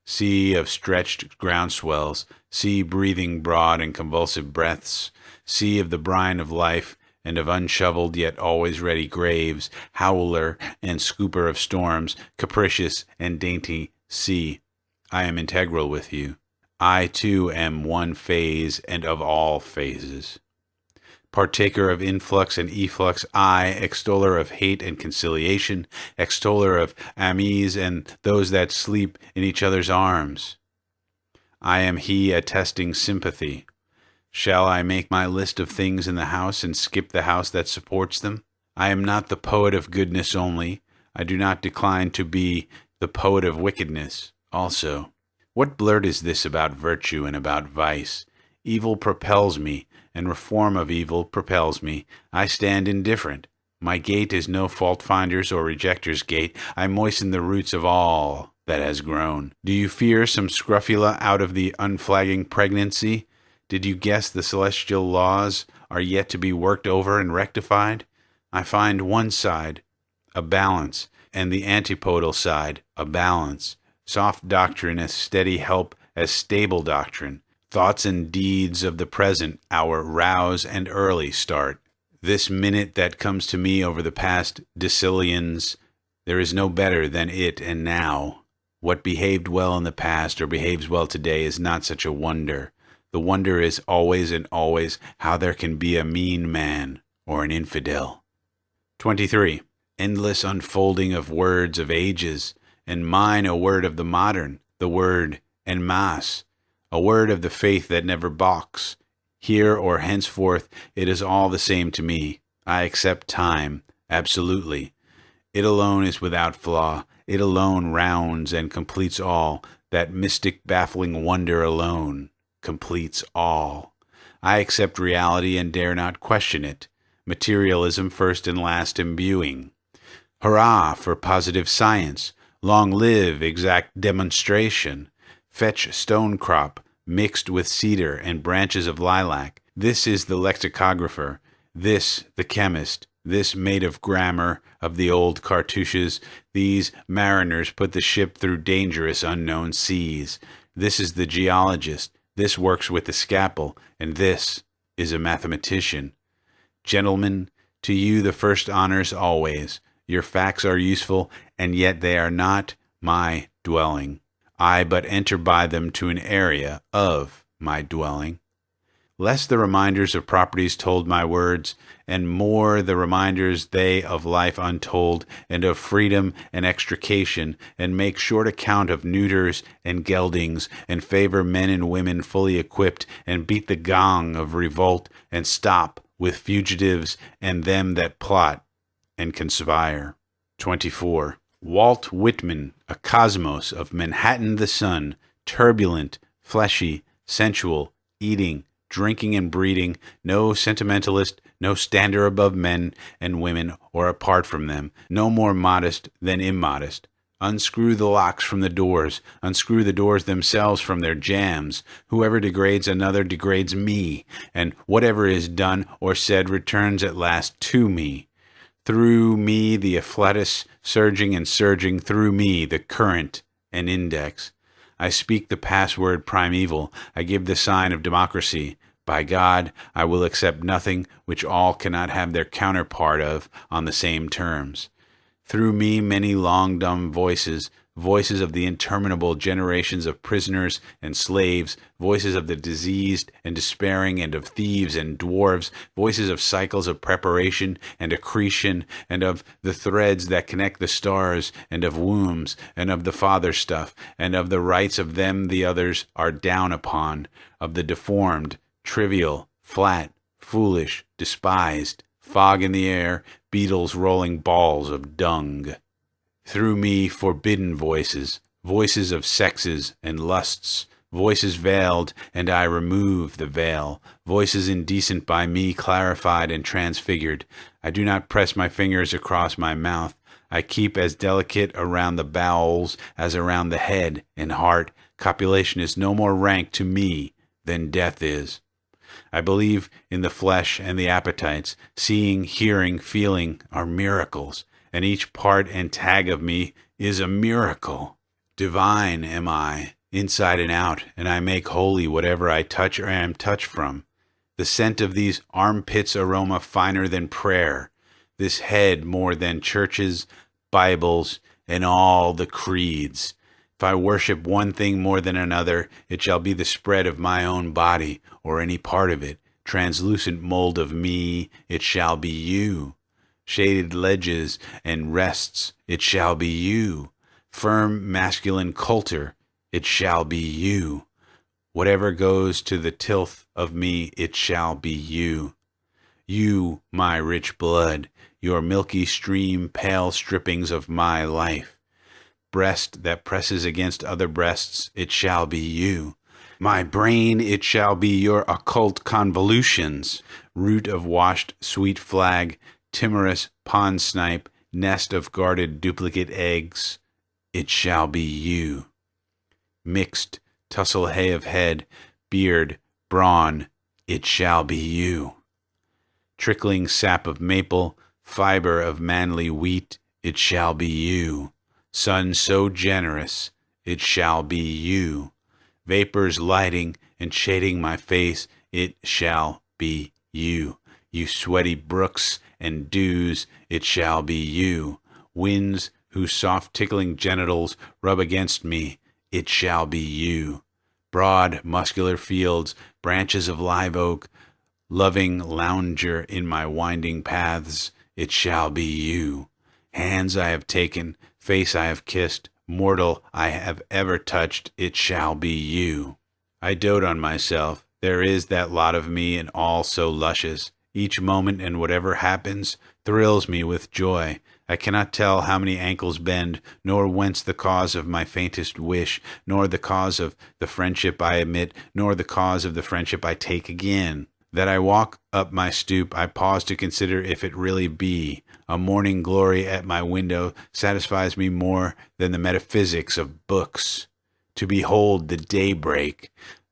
Sea of stretched groundswells, sea breathing broad and convulsive breaths, sea of the brine of life, and of unshoveled yet always ready graves, howler and scooper of storms, capricious and dainty sea. I am integral with you. I too am one phase and of all phases. Partaker of influx and efflux, I, extoller of hate and conciliation, extoller of amis and those that sleep in each other's arms. I am he attesting sympathy. Shall I make my list of things in the house and skip the house that supports them? I am not the poet of goodness only. I do not decline to be the poet of wickedness also. What blurt is this about virtue and about vice? Evil propels me, and reform of evil propels me. I stand indifferent. My gait is no fault-finder's or rejecter's gait. I moisten the roots of all that has grown. Do you fear some scrofula out of the unflagging pregnancy? Did you guess the celestial laws are yet to be worked over and rectified? I find one side, a balance, and the antipodal side, a balance. Soft doctrine as steady help as stable doctrine. Thoughts and deeds of the present hour rouse and early start. This minute that comes to me over the past decillions, there is no better than it and now. What behaved well in the past or behaves well today is not such a wonder. The wonder is always and always how there can be a mean man or an infidel. 23. Endless unfolding of words of ages, and mine a word of the modern, the word en masse, a word of the faith that never balks. Here or henceforth it is all the same to me. I accept time, absolutely. It alone is without flaw. It alone rounds and completes all. That mystic baffling wonder alone completes all. I accept reality and dare not question it. Materialism first and last imbuing. Hurrah for positive science. Long live exact demonstration. Fetch stone crop mixed with cedar and branches of lilac. This is the lexicographer. This the chemist. This made of grammar of the old cartouches. These mariners put the ship through dangerous unknown seas. This is the geologist. This works with the scalpel, and this is a mathematician. Gentlemen, to you the first honors always. Your facts are useful, and yet they are not my dwelling. I but enter by them to an area of my dwelling. Less the reminders of properties told my words, and more the reminders they of life untold, and of freedom and extrication, and make short account of neuters and geldings, and favor men and women fully equipped, and beat the gong of revolt, and stop with fugitives and them that plot and conspire. 24. Walt Whitman, a cosmos of Manhattan the sun, turbulent, fleshy, sensual, eating, drinking and breeding, no sentimentalist, no stander above men and women or apart from them, no more modest than immodest. Unscrew the locks from the doors, unscrew the doors themselves from their jambs. Whoever degrades another degrades me, and whatever is done or said returns at last to me. Through me the afflatus, surging and surging, through me the current and index. I speak the password primeval, I give the sign of democracy. By God, I will accept nothing which all cannot have their counterpart of on the same terms. Through me many long dumb voices, voices of the interminable generations of prisoners and slaves, voices of the diseased and despairing and of thieves and dwarves, voices of cycles of preparation and accretion, and of the threads that connect the stars, and of wombs, and of the father stuff, and of the rights of them the others are down upon, of the deformed, trivial, flat, foolish, despised, fog in the air, beetles rolling balls of dung. Through me forbidden voices, voices of sexes and lusts, voices veiled, and I remove the veil, voices indecent by me clarified and transfigured. I do not press my fingers across my mouth. I keep as delicate around the bowels as around the head and heart. Copulation is no more rank to me than death is. I believe in the flesh and the appetites. Seeing, hearing, feeling are miracles, and each part and tag of me is a miracle. Divine am I, inside and out, and I make holy whatever I touch or am touched from. The scent of these armpits aroma finer than prayer, this head more than churches, Bibles, and all the creeds. If I worship one thing more than another, it shall be the spread of my own body, or any part of it. Translucent mold of me, it shall be you. Shaded ledges and rests, it shall be you. Firm masculine coulter, it shall be you. Whatever goes to the tilth of me, it shall be you. You, my rich blood, your milky stream, pale strippings of my life. Breast that presses against other breasts, it shall be you. My brain, it shall be your occult convolutions. Root of washed sweet flag, timorous pond snipe, nest of guarded duplicate eggs, it shall be you. Mixed tussle hay of head, beard, brawn, it shall be you. Trickling sap of maple, fiber of manly wheat, it shall be you. Sun so generous, it shall be you. Vapors lighting and shading my face, it shall be you. You sweaty brooks and dews, it shall be you. Winds whose soft tickling genitals rub against me, it shall be you. Broad muscular fields, branches of live oak, loving lounger in my winding paths, it shall be you. Hands I have taken, face I have kissed, mortal I have ever touched, it shall be you. I dote on myself, there is that lot of me and all so luscious. Each moment and whatever happens thrills me with joy. I cannot tell how many ankles bend, nor whence the cause of my faintest wish, nor the cause of the friendship I admit, nor the cause of the friendship I take again. That I walk up my stoop, I pause to consider if it really be. A morning glory at my window satisfies me more than the metaphysics of books. To behold the daybreak,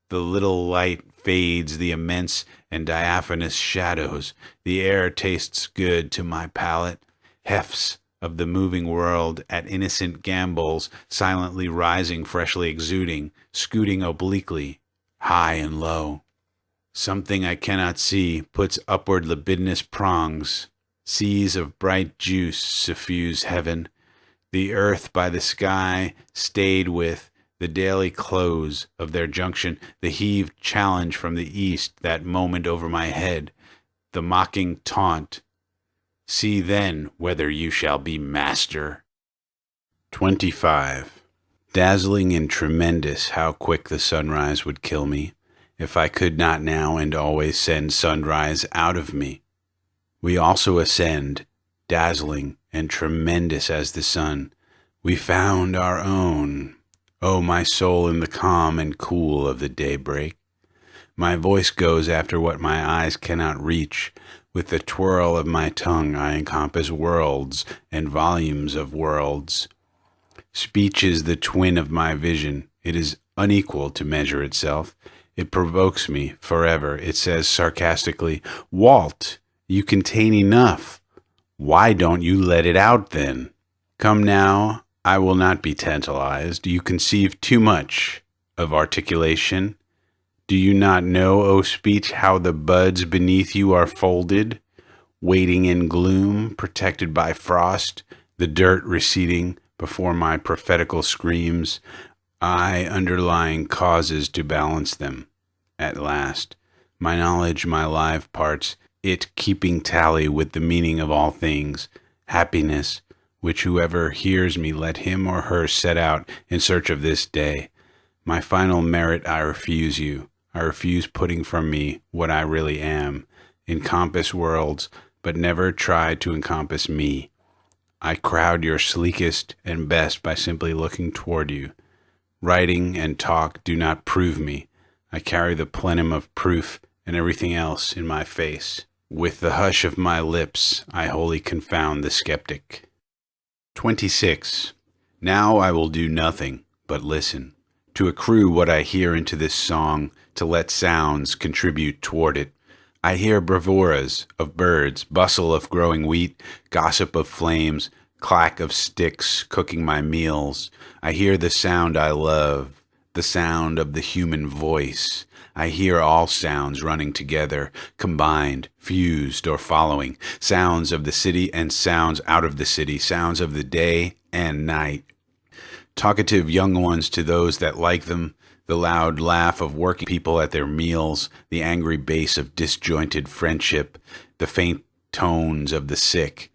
the little light fades the immense and diaphanous shadows. The air tastes good to my palate. Hefts of the moving world at innocent gambols, silently rising, freshly exuding, scooting obliquely, high and low. Something I cannot see puts upward libidinous prongs. Seas of bright juice suffuse heaven. The earth by the sky stayed with the daily close of their junction, the heaved challenge from the east that moment over my head, the mocking taunt. See then whether you shall be master. 25. Dazzling and tremendous, how quick the sunrise would kill me. if I could not now and always send sunrise out of me. We also ascend, dazzling and tremendous as the sun. We found our own. O my soul in the calm and cool of the daybreak. My voice goes after what my eyes cannot reach. With the twirl of my tongue I encompass worlds and volumes of worlds. Speech is the twin of my vision. It is unequal to measure itself. It provokes me forever. It says sarcastically, Walt, you contain enough. Why don't you let it out then? Come now, I will not be tantalized. You conceive too much of articulation. Do you not know, O speech, how the buds beneath you are folded, waiting in gloom, protected by frost, the dirt receding before my prophetical screams, I underlying causes to balance them. At last, my knowledge, my live parts, it keeping tally with the meaning of all things, happiness, which whoever hears me, let him or her set out in search of this day. My final merit I refuse you. I refuse putting from me what I really am. Encompass worlds, but never try to encompass me. I crowd your sleekest and best by simply looking toward you. Writing and talk do not prove me. I carry the plenum of proof and everything else in my face. With the hush of my lips, I wholly confound the skeptic. 26. Now I will do nothing but listen, to accrue what I hear into this song, to let sounds contribute toward it. I hear bravuras of birds, bustle of growing wheat, gossip of flames, clack of sticks cooking my meals. I hear the sound I love, the sound of the human voice. I hear all sounds running together, combined, fused, or following. Sounds of the city and sounds out of the city, sounds of the day and night. Talkative young ones to those that like them, the loud laugh of working people at their meals, the angry bass of disjointed friendship, the faint tones of the sick,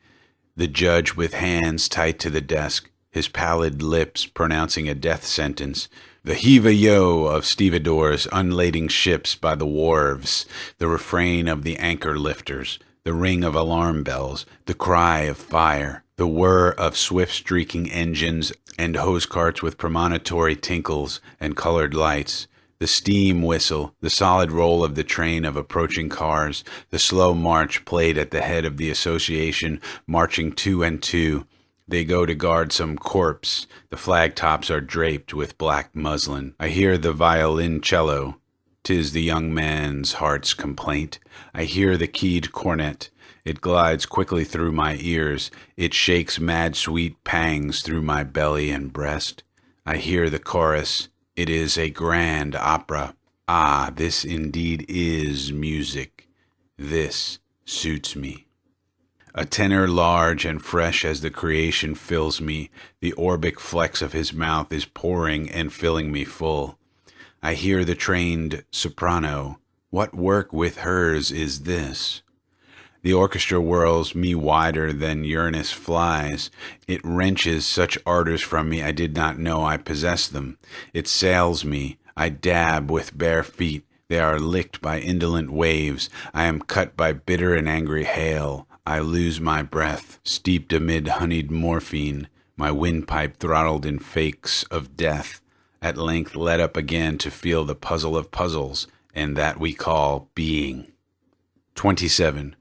the judge with hands tight to the desk, his pallid lips pronouncing a death sentence, the heave-a-yo of stevedores unlading ships by the wharves, the refrain of the anchor lifters, the ring of alarm bells, the cry of fire, the whir of swift-streaking engines and hose carts with premonitory tinkles and colored lights, the steam whistle, the solid roll of the train of approaching cars, the slow march played at the head of the association, marching two and two. They go to guard some corpse. The flag tops are draped with black muslin. I hear the violoncello. 'Tis the young man's heart's complaint. I hear the keyed cornet. It glides quickly through my ears. It shakes mad sweet pangs through my belly and breast. I hear the chorus. It is a grand opera. Ah, this indeed is music. This suits me. A tenor large and fresh as the creation fills me. The orbic flex of his mouth is pouring and filling me full. I hear the trained soprano. What work with hers is this? The orchestra whirls me wider than Uranus flies. It wrenches such ardors from me I did not know I possessed them. It sails me. I dab with bare feet. They are licked by indolent waves. I am cut by bitter and angry hail. I lose my breath, steeped amid honeyed morphine, my windpipe throttled in fakes of death, at length led up again to feel the puzzle of puzzles, and that we call being. 27.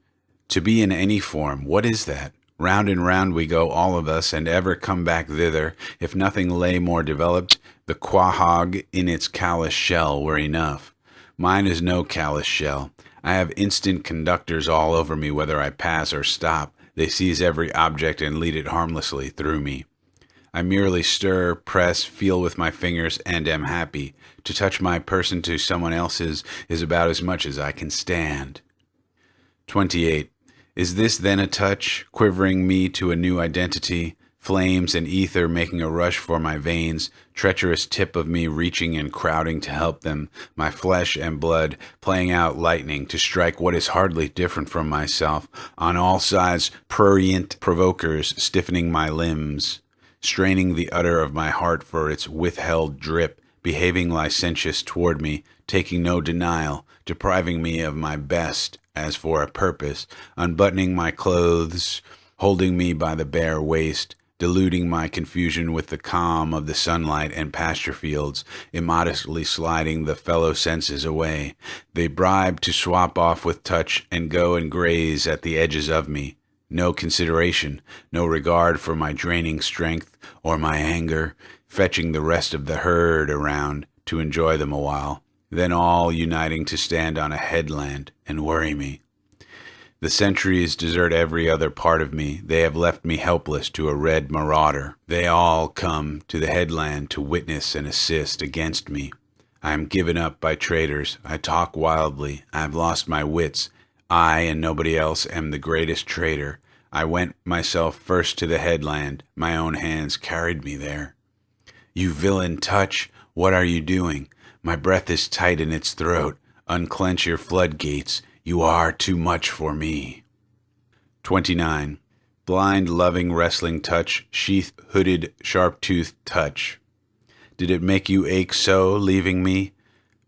To be in any form, what is that? Round and round we go, all of us, and ever come back thither. If nothing lay more developed, the quahog in its callous shell were enough. Mine is no callous shell. I have instant conductors all over me, whether I pass or stop. They seize every object and lead it harmlessly through me. I merely stir, press, feel with my fingers, and am happy. To touch my person to someone else's is about as much as I can stand. 28. Is this then a touch, quivering me to a new identity? Flames and ether making a rush for my veins, treacherous tip of me reaching and crowding to help them, my flesh and blood playing out lightning to strike what is hardly different from myself, on all sides prurient provokers stiffening my limbs, straining the udder of my heart for its withheld drip, behaving licentious toward me, taking no denial, depriving me of my best as for a purpose, unbuttoning my clothes, holding me by the bare waist, deluding my confusion with the calm of the sunlight and pasture fields, immodestly sliding the fellow senses away. They bribe to swap off with touch and go and graze at the edges of me. No consideration, no regard for my draining strength or my anger, fetching the rest of the herd around to enjoy them a while, then all uniting to stand on a headland and worry me. The centuries desert every other part of me. They have left me helpless to a red marauder. They all come to the headland to witness and assist against me. I am given up by traitors. I talk wildly. I have lost my wits. I and nobody else am the greatest traitor. I went myself first to the headland. My own hands carried me there. You villain touch, what are you doing? My breath is tight in its throat. Unclench your floodgates. You are too much for me. 29. Blind, loving, wrestling touch, sheath-hooded, sharp-toothed touch. Did it make you ache so, leaving me?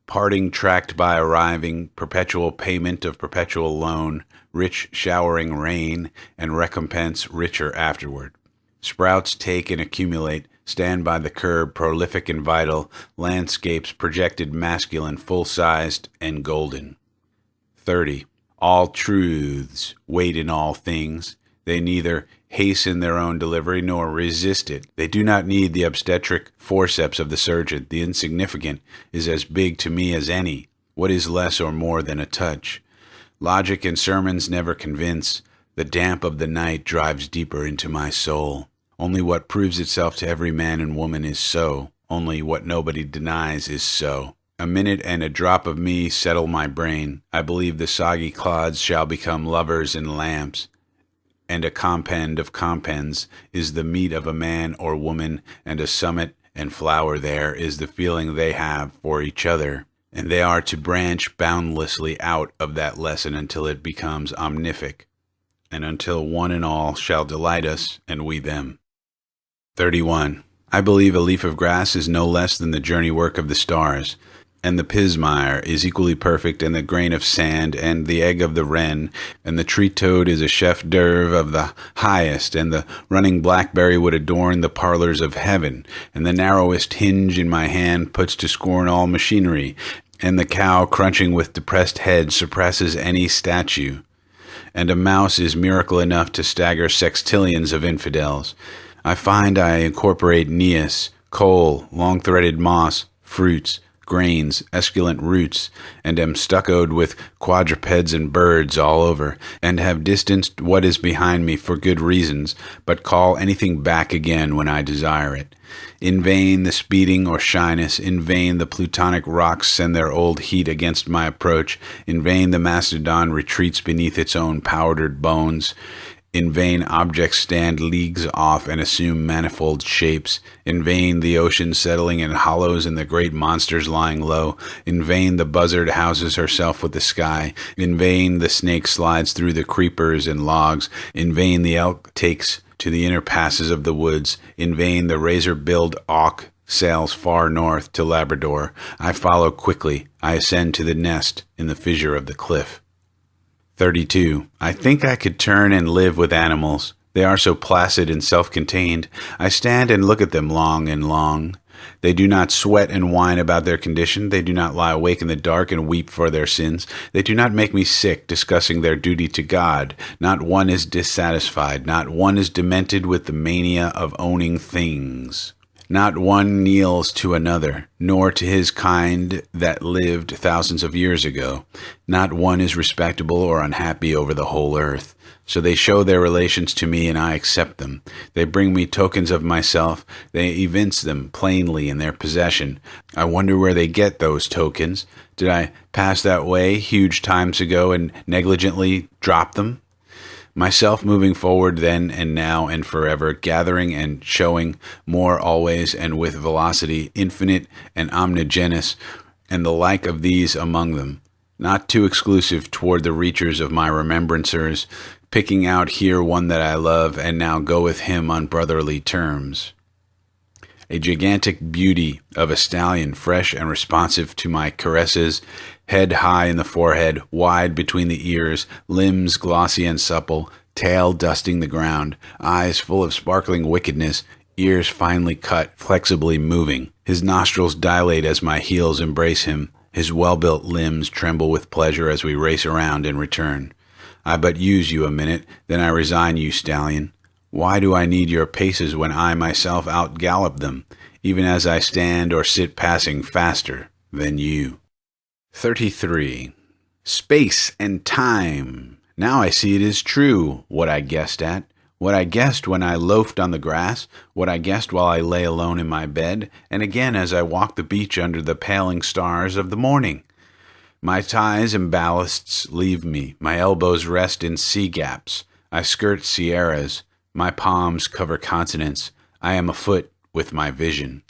Parting tracked by arriving, perpetual payment of perpetual loan, rich showering rain, and recompense richer afterward. Sprouts take and accumulate, stand by the curb, prolific and vital, landscapes projected masculine, full-sized, and golden. 30. All truths wait in all things. They neither hasten their own delivery nor resist it. They do not need the obstetric forceps of the surgeon. The insignificant is as big to me as any. What is less or more than a touch? Logic and sermons never convince. The damp of the night drives deeper into my soul. Only what proves itself to every man and woman is so. Only what nobody denies is so. A minute and a drop of me settle my brain. I believe the soggy clods shall become lovers and lamps, and a compend of compends is the meat of a man or woman, and a summit and flower there is the feeling they have for each other, and they are to branch boundlessly out of that lesson until it becomes omnific, and until one and all shall delight us, and we them. 31. I believe a leaf of grass is no less than the journey work of the stars, and the pismire is equally perfect, and the grain of sand, and the egg of the wren, and the tree toad is a chef d'oeuvre of the highest, and the running blackberry would adorn the parlors of heaven, and the narrowest hinge in my hand puts to scorn all machinery, and the cow crunching with depressed head suppresses any statue, and a mouse is miracle enough to stagger sextillions of infidels. I find I incorporate neas, coal, long-threaded moss, fruits, grains, esculent roots, and am stuccoed with quadrupeds and birds all over, and have distanced what is behind me for good reasons, but call anything back again when I desire it. In vain the speeding or shyness, in vain the plutonic rocks send their old heat against my approach, in vain the mastodon retreats beneath its own powdered bones, in vain objects stand leagues off and assume manifold shapes. In vain the ocean settling in hollows and the great monsters lying low. In vain the buzzard houses herself with the sky. In vain the snake slides through the creepers and logs. In vain the elk takes to the inner passes of the woods. In vain the razor-billed auk sails far north to Labrador. I follow quickly. I ascend to the nest in the fissure of the cliff. 32. I think I could turn and live with animals. They are so placid and self-contained. I stand and look at them long and long. They do not sweat and whine about their condition. They do not lie awake in the dark and weep for their sins. They do not make me sick discussing their duty to God. Not one is dissatisfied. Not one is demented with the mania of owning things. Not one kneels to another, nor to his kind that lived thousands of years ago. Not one is respectable or unhappy over the whole earth. So they show their relations to me, and I accept them. They bring me tokens of myself. They evince them plainly in their possession. I wonder where they get those tokens. Did I pass that way huge times ago and negligently drop them? Myself moving forward then and now and forever, gathering and showing more always and with velocity, infinite and omnigenous, and the like of these among them, not too exclusive toward the reachers of my remembrancers, picking out here one that I love, and now go with him on brotherly terms. A gigantic beauty of a stallion, fresh and responsive to my caresses, head high in the forehead, wide between the ears, limbs glossy and supple, tail dusting the ground, eyes full of sparkling wickedness, ears finely cut, flexibly moving. His nostrils dilate as my heels embrace him. His well-built limbs tremble with pleasure as we race around and return. I but use you a minute, then I resign you, stallion. Why do I need your paces when I myself outgallop them, even as I stand or sit passing faster than you? 33. Space and time. Now I see it is true, what I guessed at, what I guessed when I loafed on the grass, what I guessed while I lay alone in my bed, and again as I walked the beach under the paling stars of the morning. My ties and ballasts leave me, my elbows rest in sea gaps, I skirt sierras, my palms cover continents, I am afoot with my vision.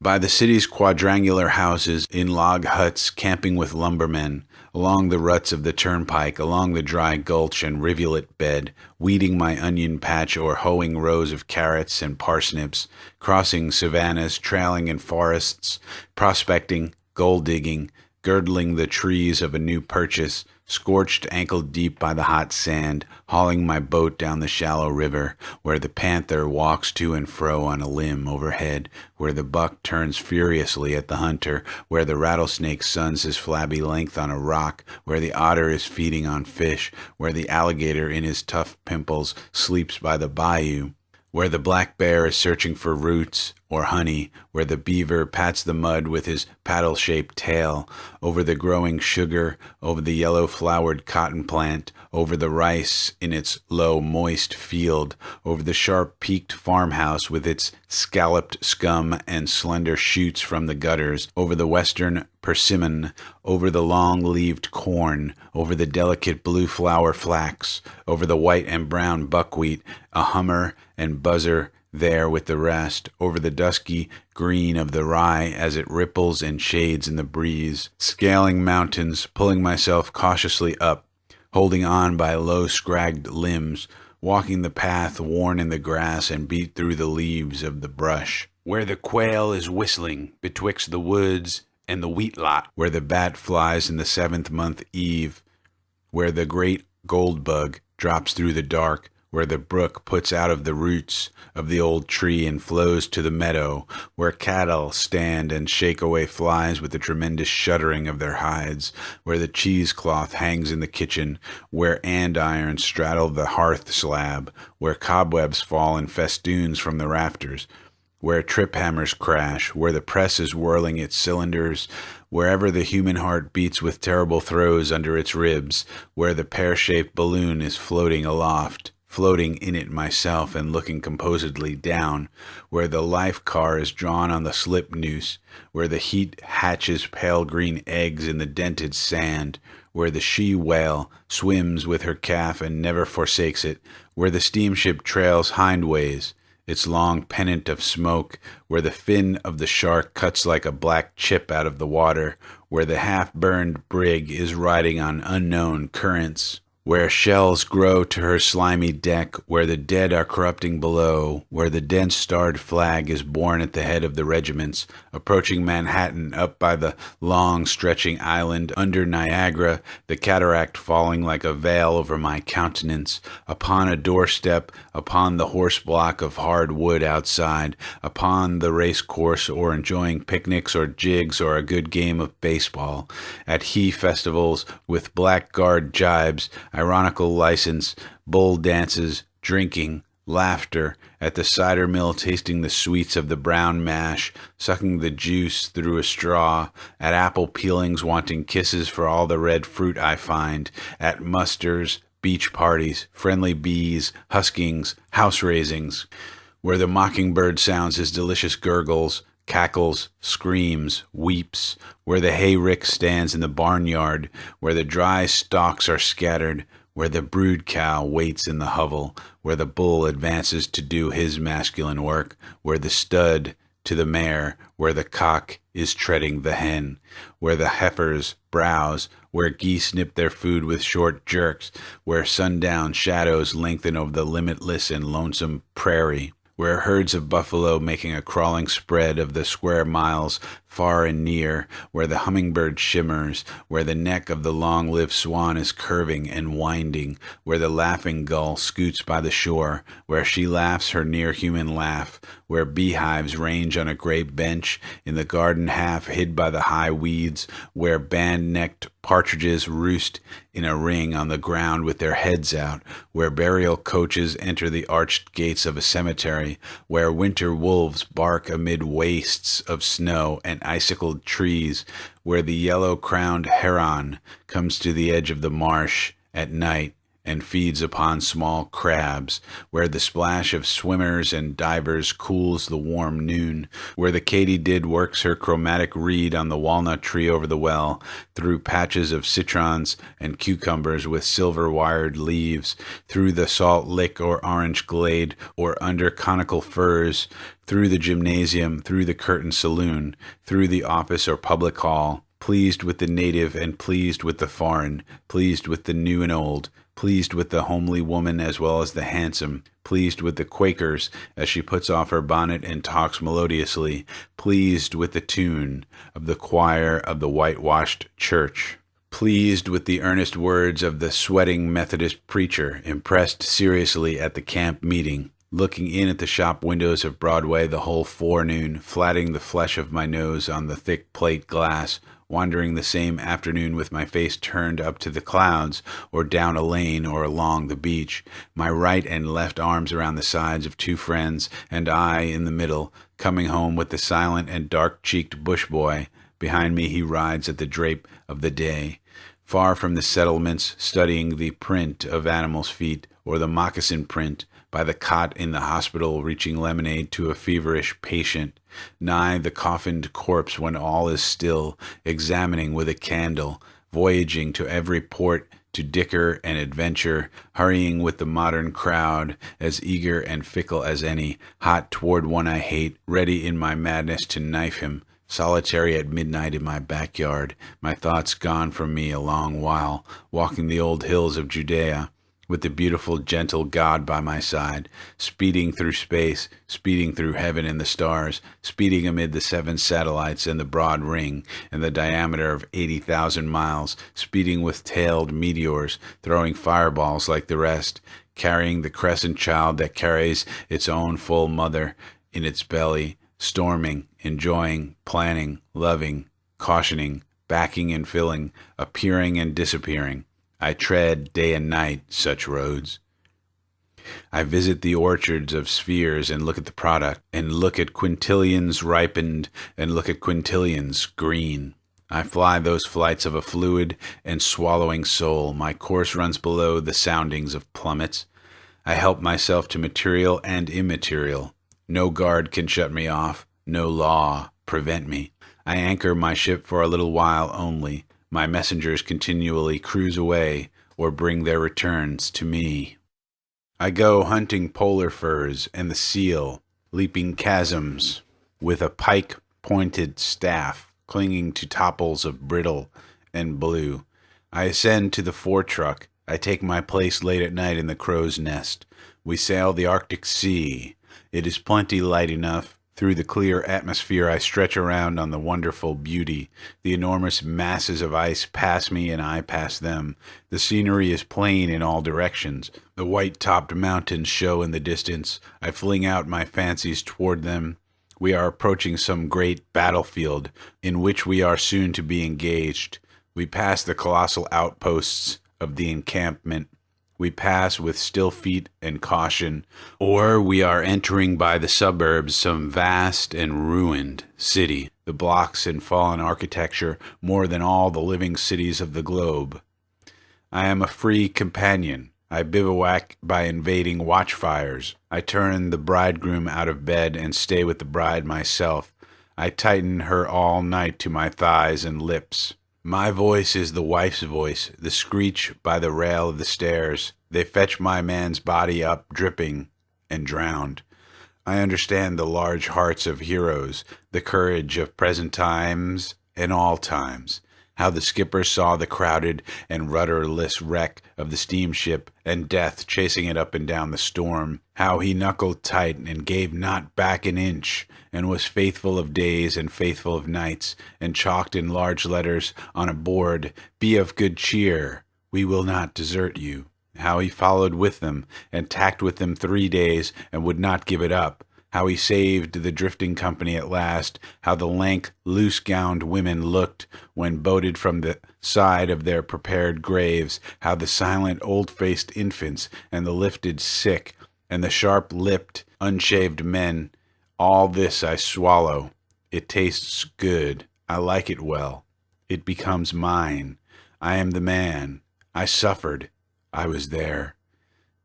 By the city's quadrangular houses, in log huts, camping with lumbermen, along the ruts of the turnpike, along the dry gulch and rivulet bed, weeding my onion patch or hoeing rows of carrots and parsnips, crossing savannas, trailing in forests, prospecting, gold digging, girdling the trees of a new purchase, scorched ankle-deep by the hot sand, hauling my boat down the shallow river, where the panther walks to and fro on a limb overhead, where the buck turns furiously at the hunter, where the rattlesnake suns his flabby length on a rock, where the otter is feeding on fish, where the alligator in his tough pimples sleeps by the bayou, where the black bear is searching for roots or honey, where the beaver pats the mud with his paddle-shaped tail, over the growing sugar, over the yellow-flowered cotton plant, over the rice in its low, moist field, over the sharp-peaked farmhouse with its scalloped scum and slender shoots from the gutters, over the western persimmon, over the long-leaved corn, over the delicate blue-flower flax, over the white and brown buckwheat, a hummer and buzzer there with the rest, over the dusky green of the rye as it ripples and shades in the breeze, scaling mountains, pulling myself cautiously up, holding on by low scragged limbs, walking the path worn in the grass and beat through the leaves of the brush, where the quail is whistling betwixt the woods and the wheat lot, where the bat flies in the 7th-month eve, where the great gold bug drops through the dark, where the brook puts out of the roots of the old tree and flows to the meadow, where cattle stand and shake away flies with the tremendous shuddering of their hides, where the cheesecloth hangs in the kitchen, where andirons straddle the hearth slab, where cobwebs fall in festoons from the rafters, where trip hammers crash, where the press is whirling its cylinders, wherever the human heart beats with terrible throes under its ribs, where the pear-shaped balloon is floating aloft, floating in it myself and looking composedly down, where the life car is drawn on the slip noose, where the heat hatches pale green eggs in the dented sand, where the she-whale swims with her calf and never forsakes it, where the steamship trails hindways, its long pennant of smoke, where the fin of the shark cuts like a black chip out of the water, where the half-burned brig is riding on unknown currents, where shells grow to her slimy deck, where the dead are corrupting below, where the dense starred flag is borne at the head of the regiments, approaching Manhattan up by the long stretching island under Niagara, the cataract falling like a veil over my countenance, upon a doorstep, upon the horse block of hard wood outside, upon the race course, or enjoying picnics or jigs or a good game of baseball, at he festivals with blackguard jibes, ironical license, bull dances, drinking, laughter, at the cider mill tasting the sweets of the brown mash, sucking the juice through a straw, at apple peelings wanting kisses for all the red fruit I find, at musters, beach parties, friendly bees, huskings, house raisings, where the mockingbird sounds his delicious gurgles, cackles, screams, weeps, where the hayrick stands in the barnyard, where the dry stalks are scattered, where the brood cow waits in the hovel, where the bull advances to do his masculine work, where the stud to the mare, where the cock is treading the hen, where the heifers browse, where geese nip their food with short jerks, where sundown shadows lengthen over the limitless and lonesome prairie, where herds of buffalo making a crawling spread of the square miles far and near, where the hummingbird shimmers, where the neck of the long-lived swan is curving and winding, where the laughing gull scoots by the shore, where she laughs her near-human laugh, where beehives range on a great bench in the garden half hid by the high weeds, where band-necked partridges roost in a ring on the ground with their heads out, where burial coaches enter the arched gates of a cemetery, where winter wolves bark amid wastes of snow and icicled trees, where the yellow-crowned heron comes to the edge of the marsh at night and feeds upon small crabs, where the splash of swimmers and divers cools the warm noon, where the katydid works her chromatic reed on the walnut tree over the well, through patches of citrons and cucumbers with silver-wired leaves, through the salt lick or orange glade, or under conical firs, through the gymnasium, through the curtained saloon, through the office or public hall, pleased with the native and pleased with the foreign, pleased with the new and old, pleased with the homely woman as well as the handsome, pleased with the Quakers as she puts off her bonnet and talks melodiously, pleased with the tune of the choir of the whitewashed church, pleased with the earnest words of the sweating Methodist preacher, impressed seriously at the camp meeting, looking in at the shop windows of Broadway the whole forenoon, flatting the flesh of my nose on the thick plate glass, wandering the same afternoon with my face turned up to the clouds, or down a lane or along the beach, my right and left arms around the sides of two friends, and I in the middle, coming home with the silent and dark-cheeked bush boy. Behind me he rides at the drape of the day, far from the settlements, studying the print of animals' feet, or the moccasin print, by the cot in the hospital reaching lemonade to a feverish patient, nigh the coffined corpse when all is still, examining with a candle, voyaging to every port to dicker and adventure, hurrying with the modern crowd, as eager and fickle as any, hot toward one I hate, ready in my madness to knife him, solitary at midnight in my backyard, my thoughts gone from me a long while, walking the old hills of Judea, with the beautiful, gentle God by my side, speeding through space, speeding through heaven and the stars, speeding amid the 7 satellites and the broad ring, and the diameter of 80,000 miles, speeding with tailed meteors, throwing fireballs like the rest, carrying the crescent child that carries its own full mother in its belly, storming, enjoying, planning, loving, cautioning, backing and filling, appearing and disappearing. I tread day and night such roads. I visit the orchards of spheres and look at the product, and look at quintillions ripened, and look at quintillions green. I fly those flights of a fluid and swallowing soul. My course runs below the soundings of plummets. I help myself to material and immaterial. No guard can shut me off, no law prevent me. I anchor my ship for a little while only. My messengers continually cruise away or bring their returns to me. I go hunting polar furs and the seal, leaping chasms with a pike-pointed staff clinging to topples of brittle and blue. I ascend to the foretruck. I take my place late at night in the crow's nest. We sail the Arctic Sea. It is plenty light enough. Through the clear atmosphere I stretch around on the wonderful beauty. The enormous masses of ice pass me and I pass them. The scenery is plain in all directions. The white-topped mountains show in the distance. I fling out my fancies toward them. We are approaching some great battlefield in which we are soon to be engaged. We pass the colossal outposts of the encampment. We pass with still feet and caution, or we are entering by the suburbs some vast and ruined city, the blocks and fallen architecture more than all the living cities of the globe. I am a free companion. I bivouac by invading watchfires. I turn the bridegroom out of bed and stay with the bride myself. I tighten her all night to my thighs and lips. My voice is the wife's voice, the screech by the rail of the stairs. They fetch my man's body up, dripping and drowned. I understand the large hearts of heroes, the courage of present times and all times. How the skipper saw the crowded and rudderless wreck of the steamship and death chasing it up and down the storm. How he knuckled tight and gave not back an inch, and was faithful of days and faithful of nights, and chalked in large letters on a board, "Be of good cheer, we will not desert you." How he followed with them and tacked with them 3 days and would not give it up. How he saved the drifting company at last, how the lank, loose-gowned women looked when boated from the side of their prepared graves, how the silent, old-faced infants and the lifted sick and the sharp-lipped, unshaved men, all this I swallow. It tastes good. I like it well. It becomes mine. I am the man. I suffered. I was there.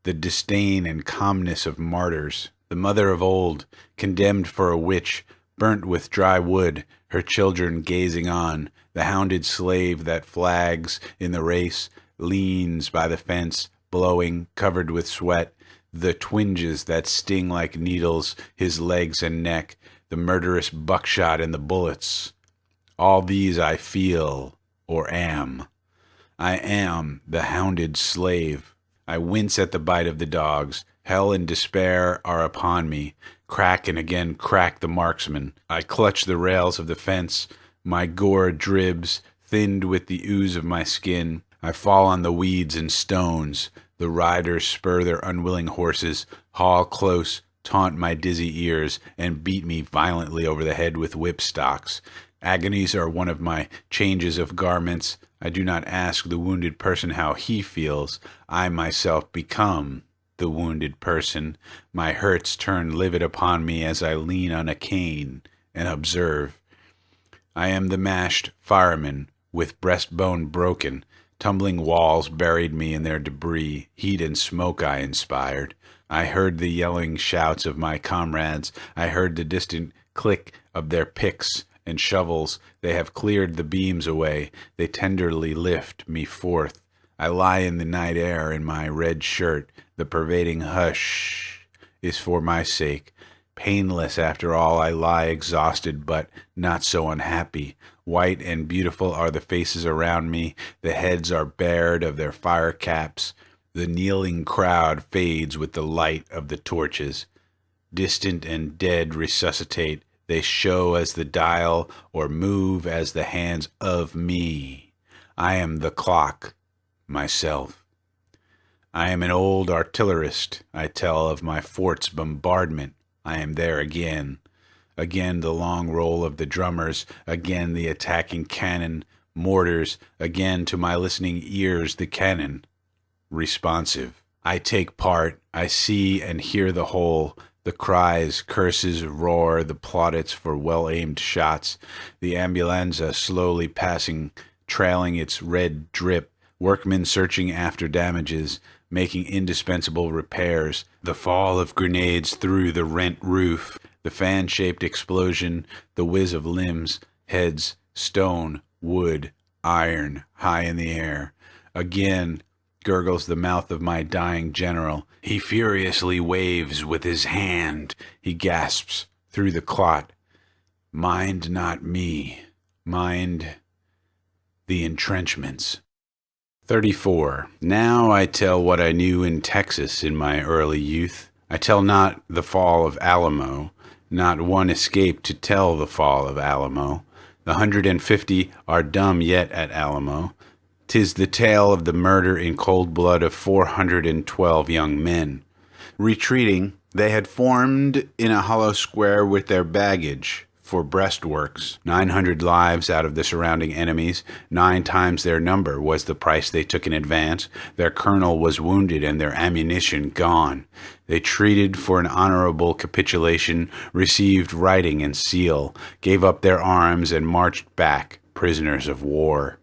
The disdain and calmness of martyrs. The mother of old, condemned for a witch, burnt with dry wood, her children gazing on, the hounded slave that flags in the race, leans by the fence, blowing, covered with sweat, the twinges that sting like needles, his legs and neck, the murderous buckshot and the bullets. All these I feel, or am. I am the hounded slave. I wince at the bite of the dogs. Hell and despair are upon me. Crack and again crack the marksman. I clutch the rails of the fence. My gore dribs, thinned with the ooze of my skin. I fall on the weeds and stones. The riders spur their unwilling horses, haul close, taunt my dizzy ears, and beat me violently over the head with whipstocks. Agonies are one of my changes of garments. I do not ask the wounded person how he feels. I myself become the wounded person. My hurts turn livid upon me as I lean on a cane and observe. I am the mashed fireman, with breastbone broken. Tumbling walls buried me in their debris. Heat and smoke I inspired. I heard the yelling shouts of my comrades. I heard the distant click of their picks and shovels. They have cleared the beams away. They tenderly lift me forth. I lie in the night air in my red shirt. The pervading hush is for my sake. Painless after all, I lie exhausted, but not so unhappy. White and beautiful are the faces around me. The heads are bared of their fire caps. The kneeling crowd fades with the light of the torches. Distant and dead resuscitate. They show as the dial or move as the hands of me. I am the clock, myself. I am an old artillerist. I tell of my fort's bombardment. I am there again. Again the long roll of the drummers. Again the attacking cannon, mortars. Again to my listening ears the cannon. Responsive. I take part. I see and hear the whole. The cries, curses, roar, the plaudits for well-aimed shots. The ambulanza slowly passing, trailing its red drip. Workmen searching after damages, making indispensable repairs, the fall of grenades through the rent roof, the fan-shaped explosion, the whiz of limbs, heads, stone, wood, iron, high in the air. Again gurgles the mouth of my dying general. He furiously waves with his hand. He gasps through the clot. Mind not me. Mind the entrenchments. 34. Now I tell what I knew in Texas in my early youth. I tell not the fall of Alamo. Not one escaped to tell the fall of Alamo. The 150 are dumb yet at Alamo. 'Tis the tale of the murder in cold blood of 412 young men. Retreating, they had formed in a hollow square with their baggage for breastworks. 900 lives out of the surrounding enemies, 9 times their number, was the price they took in advance. Their colonel was wounded and their ammunition gone. They treated for an honorable capitulation, received writing and seal, gave up their arms and marched back, prisoners of war.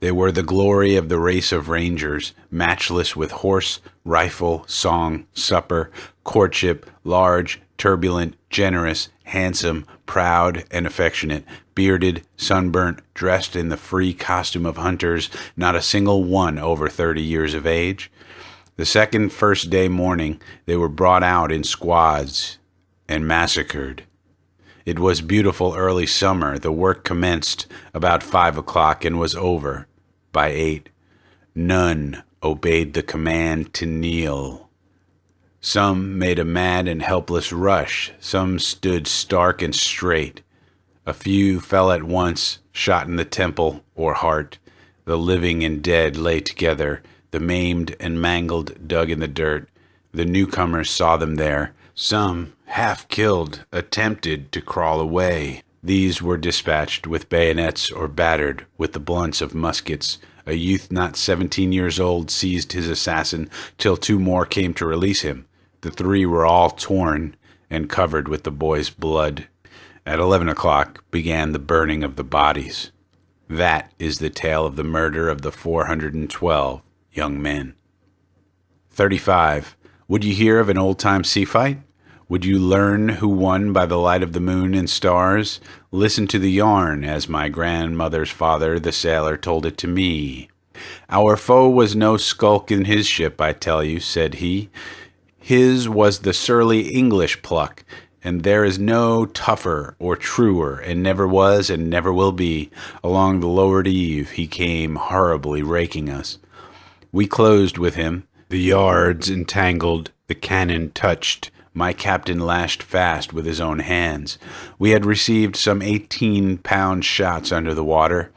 They were the glory of the race of rangers, matchless with horse, rifle, song, supper, courtship, large, turbulent, generous, handsome, proud, and affectionate, bearded, sunburnt, dressed in the free costume of hunters, not a single one over 30 years of age. The second first-day morning, they were brought out in squads and massacred. It was beautiful early summer. The work commenced about 5 o'clock and was over by 8. None obeyed the command to kneel. Some made a mad and helpless rush. Some stood stark and straight. A few fell at once, shot in the temple or heart. The living and dead lay together, the maimed and mangled dug in the dirt. The newcomers saw them there. Some, half killed, attempted to crawl away. These were dispatched with bayonets or battered with the blunts of muskets. A youth not 17 years old seized his assassin till 2 more came to release him. The 3 were all torn and covered with the boy's blood. At 11 o'clock began the burning of the bodies. That is the tale of the murder of the 412 young men. 35. Would you hear of an old-time sea fight? Would you learn who won by the light of the moon and stars? Listen to the yarn, as my grandmother's father, the sailor, told it to me. Our foe was no skulk in his ship, I tell you, said he. His was the surly English pluck, and there is no tougher or truer, and never was and never will be. Along the lowered eve he came horribly raking us. We closed with him, the yards entangled, the cannon touched. My captain lashed fast with his own hands. We had received some 18-pound shots under the water.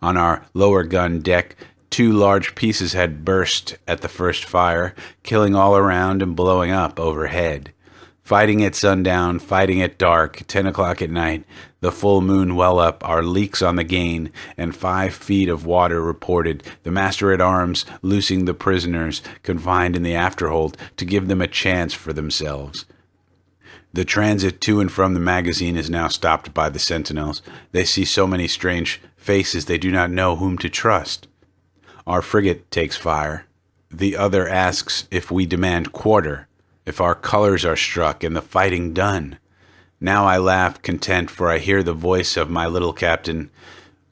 On our lower gun deck, 2 large pieces had burst at the first fire, killing all around and blowing up overhead. Fighting at sundown, fighting at dark, 10 o'clock at night, the full moon well up, our leaks on the gain, and 5 feet of water reported, the master-at-arms loosing the prisoners confined in the afterhold to give them a chance for themselves. The transit to and from the magazine is now stopped by the sentinels. They see so many strange faces they do not know whom to trust. Our frigate takes fire. The other asks if we demand quarter, if our colors are struck and the fighting done. Now I laugh content, for I hear the voice of my little captain.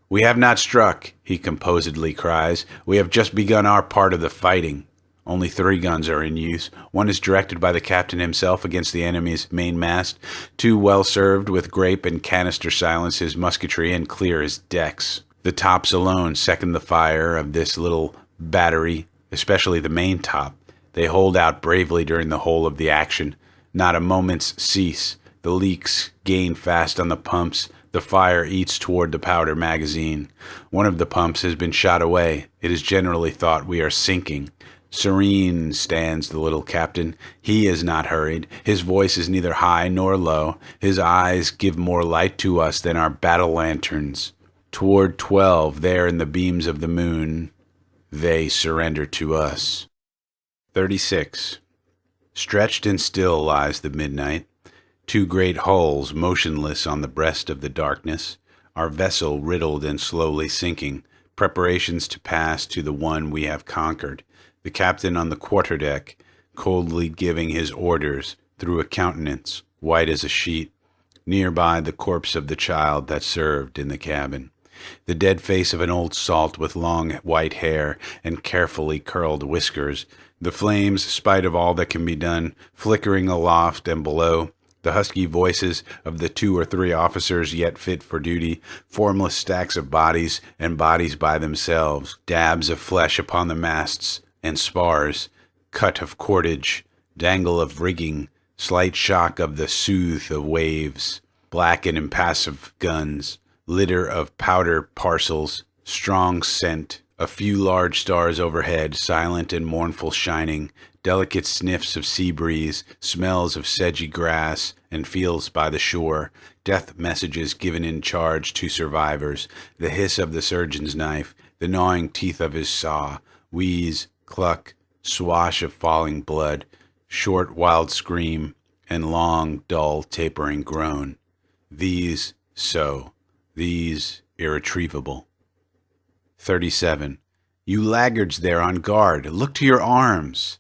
We have not struck, he composedly cries. We have just begun our part of the fighting. Only 3 guns are in use. 1 is directed by the captain himself against the enemy's mainmast. 2 well served with grape and canister silence his musketry and clear his decks. The tops alone second the fire of this little battery, especially the main top. They hold out bravely during the whole of the action. Not a moment's cease. The leaks gain fast on the pumps. The fire eats toward the powder magazine. One of the pumps has been shot away. It is generally thought we are sinking. Serene stands the little captain. He is not hurried. His voice is neither high nor low. His eyes give more light to us than our battle lanterns. Toward 12, there in the beams of the moon, they surrender to us. 36. Stretched and still lies the midnight. 2 great hulls motionless on the breast of the darkness. Our vessel riddled and slowly sinking. Preparations to pass to the one we have conquered. The captain on the quarterdeck, coldly giving his orders through a countenance white as a sheet. Nearby the corpse of the child that served in the cabin. The dead face of an old salt with long white hair and carefully curled whiskers. The flames, spite of all that can be done, flickering aloft and below. The husky voices of the 2 or 3 officers yet fit for duty. Formless stacks of bodies and bodies by themselves. Dabs of flesh upon the masts and spars. Cut of cordage. Dangle of rigging. Slight shock of the soothe of waves. Black and impassive guns. Litter of powder parcels. Strong scent. A few large stars overhead, silent and mournful shining, delicate sniffs of sea breeze, smells of sedgy grass and fields by the shore, death messages given in charge to survivors, the hiss of the surgeon's knife, the gnawing teeth of his saw, wheeze, cluck, swash of falling blood, short wild scream, and long, dull, tapering groan. These irretrievable. 37. You laggards there on guard, look to your arms.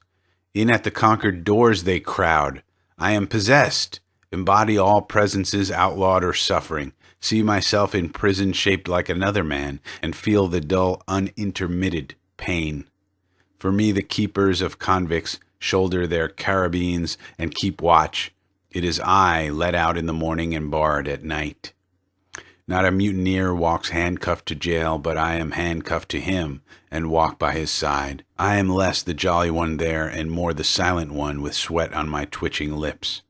In at the conquered doors they crowd. I am possessed. Embody all presences outlawed or suffering. See myself in prison shaped like another man, and feel the dull, unintermitted pain. For me the keepers of convicts shoulder their carabines and keep watch. It is I, let out in the morning and barred at night. Not a mutineer walks handcuffed to jail, but I am handcuffed to him and walk by his side. I am less the jolly one there and more the silent one with sweat on my twitching lips.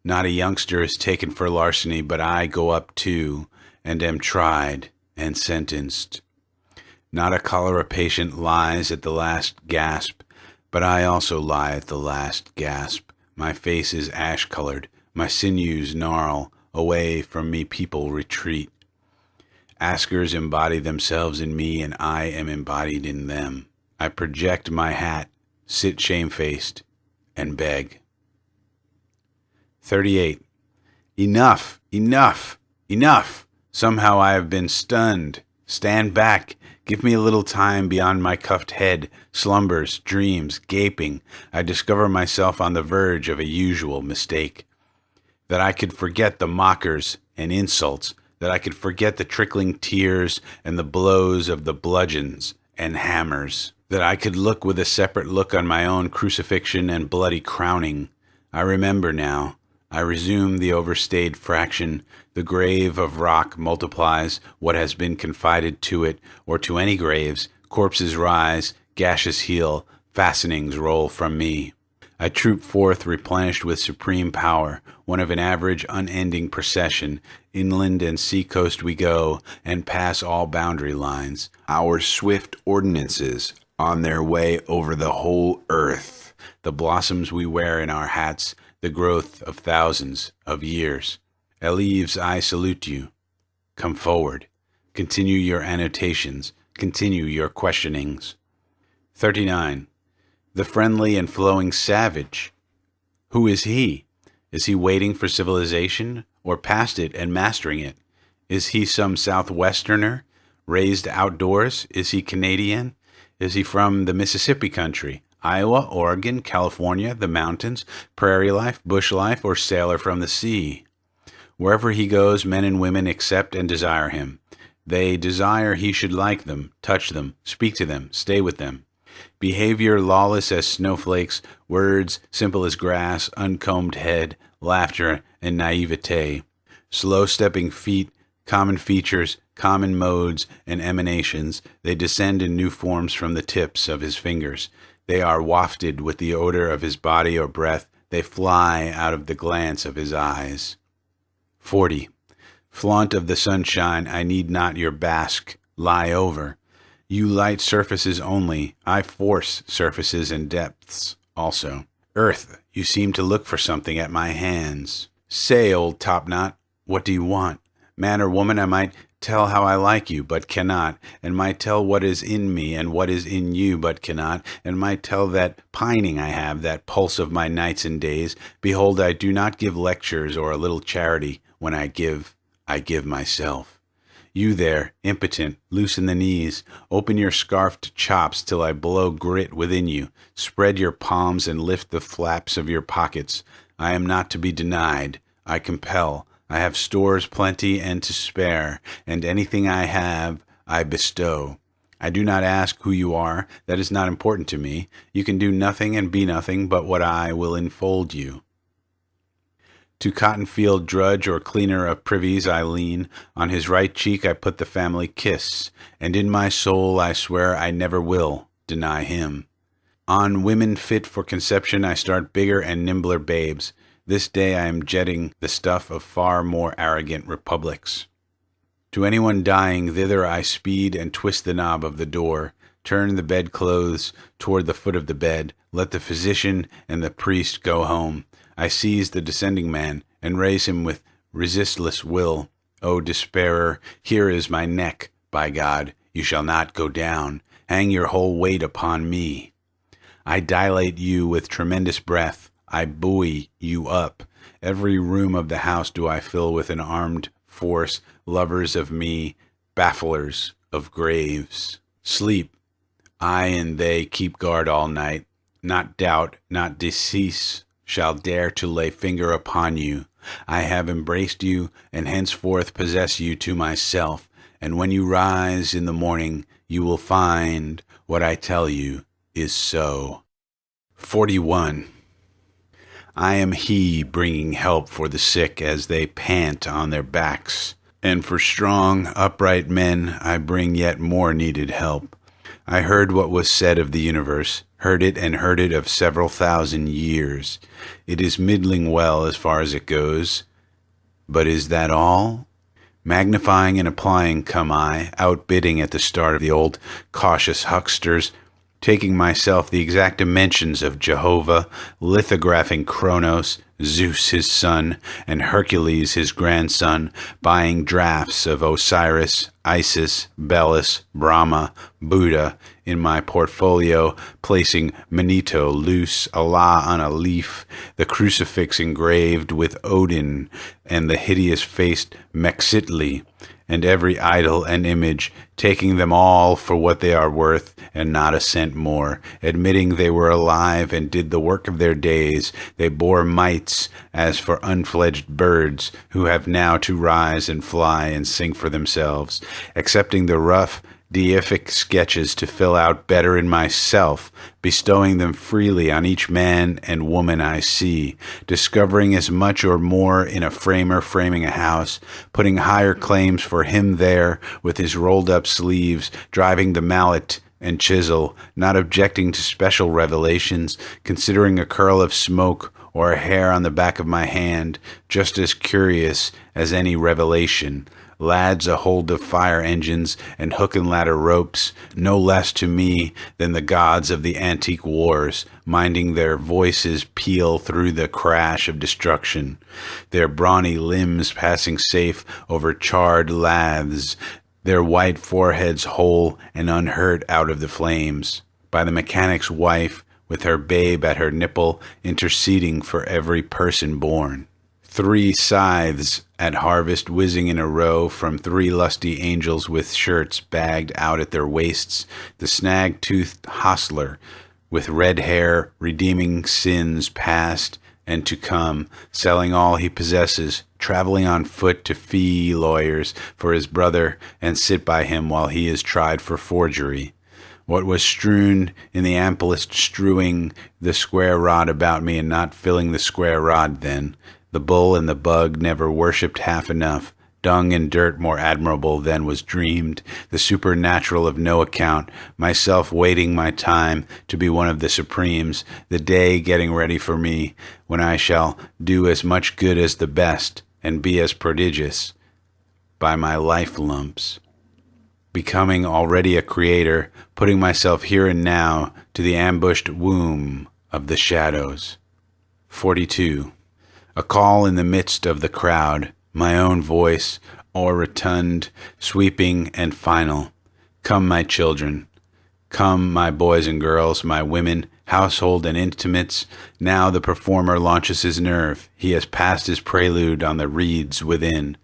Not a youngster is taken for larceny, but I go up too and am tried and sentenced. Not a cholera patient lies at the last gasp, but I also lie at the last gasp. My face is ash-colored, my sinews gnarl, away from me people retreat. Askers embody themselves in me, and I am embodied in them. I project my hat, sit shamefaced, and beg. 38. Enough! Enough! Enough! Somehow I have been stunned. Stand back. Give me a little time beyond my cuffed head, slumbers, dreams, gaping. I discover myself on the verge of a usual mistake. That I could forget the mockers and insults, that I could forget the trickling tears and the blows of the bludgeons and hammers, that I could look with a separate look on my own crucifixion and bloody crowning. I remember now. I resume the overstayed fraction. The grave of rock multiplies what has been confided to it, or to any graves. Corpses rise, gashes heal, fastenings roll from me. I troop forth replenished with supreme power, one of an average unending procession. Inland and seacoast we go, and pass all boundary lines. Our swift ordinances on their way over the whole earth. The blossoms we wear in our hats, the growth of thousands of years. Elives, I salute you. Come forward. Continue your annotations. Continue your questionings. 39. The friendly and flowing savage. Who is he? Is he waiting for civilization, or past it and mastering it? Is he some Southwesterner, raised outdoors? Is he Canadian? Is he from the Mississippi country? Iowa, Oregon, California, the mountains, prairie life, bush life, or sailor from the sea? Wherever he goes, men and women accept and desire him. They desire he should like them, touch them, speak to them, stay with them. Behavior lawless as snowflakes, words simple as grass, uncombed head, laughter, and naivete. Slow-stepping feet, common features, common modes and emanations, they descend in new forms from the tips of his fingers. They are wafted with the odor of his body or breath. They fly out of the glance of his eyes. 40. Flaunt of the sunshine, I need not your bask. Lie over. You light surfaces only. I force surfaces and depths also. Earth, you seem to look for something at my hands. Say, old topknot, what do you want? Man or woman, I might tell how I like you, but cannot, and might tell what is in me and what is in you, but cannot, and might tell that pining I have, that pulse of my nights and days. Behold, I do not give lectures or a little charity. When I give myself. You there, impotent, loosen the knees, open your scarfed chops till I blow grit within you, spread your palms and lift the flaps of your pockets. I am not to be denied. I compel. I have stores plenty and to spare, and anything I have, I bestow. I do not ask who you are. That is not important to me. You can do nothing and be nothing but what I will enfold you. To cotton-field drudge or cleaner of privies I lean. On his right cheek I put the family kiss, and in my soul I swear I never will deny him. On women fit for conception I start bigger and nimbler babes. This day I am jetting the stuff of far more arrogant republics. To anyone dying, thither I speed and twist the knob of the door. Turn the bedclothes toward the foot of the bed. Let the physician and the priest go home. I seize the descending man and raise him with resistless will. O despairer, here is my neck. By God, you shall not go down. Hang your whole weight upon me. I dilate you with tremendous breath. I buoy you up. Every room of the house do I fill with an armed force, lovers of me, bafflers of graves. Sleep. I and they keep guard all night. Not doubt, not decease shall dare to lay finger upon you. I have embraced you, and henceforth possess you to myself. And when you rise in the morning, you will find what I tell you is so. 41. I am he bringing help for the sick as they pant on their backs. And for strong, upright men I bring yet more needed help. I heard what was said of the universe, heard it and heard it of several thousand years. It is middling well as far as it goes. But is that all? Magnifying and applying come I, outbidding at the start of the old cautious hucksters, taking myself the exact dimensions of Jehovah, lithographing Kronos, Zeus his son, and Hercules his grandson, buying drafts of Osiris, Isis, Belus, Brahma, Buddha in my portfolio, placing Manito loose, Allah on a leaf, the crucifix engraved with Odin, and the hideous-faced Mexitli, and every idol and image, taking them all for what they are worth, and not a cent more, admitting they were alive and did the work of their days. They bore mites as for unfledged birds, who have now to rise and fly and sing for themselves, accepting the rough, deific sketches to fill out better in myself, bestowing them freely on each man and woman I see, discovering as much or more in a framer framing a house, putting higher claims for him there with his rolled-up sleeves, driving the mallet and chisel, not objecting to special revelations, considering a curl of smoke or a hair on the back of my hand just as curious as any revelation. Lads a hold of fire engines and hook and ladder ropes, no less to me than the gods of the antique wars, minding their voices peal through the crash of destruction, their brawny limbs passing safe over charred laths, their white foreheads whole and unhurt out of the flames, by the mechanic's wife, with her babe at her nipple, interceding for every person born. 3 scythes at harvest whizzing in a row from 3 lusty angels with shirts bagged out at their waists, the snag-toothed hostler with red hair redeeming sins past and to come, selling all he possesses, traveling on foot to fee lawyers for his brother and sit by him while he is tried for forgery. What was strewn in the amplest strewing the square rod about me and not filling the square rod then. The bull and the bug never worshipped half enough, dung and dirt more admirable than was dreamed, the supernatural of no account, myself waiting my time to be one of the supremes, the day getting ready for me, when I shall do as much good as the best, and be as prodigious, by my life lumps. Becoming already a creator, putting myself here and now to the ambushed womb of the shadows. 42. A call in the midst of the crowd, my own voice, orotund, sweeping and final. Come, my children. Come, my boys and girls, my women, household and intimates. Now the performer launches his nerve. He has passed his prelude on the reeds within.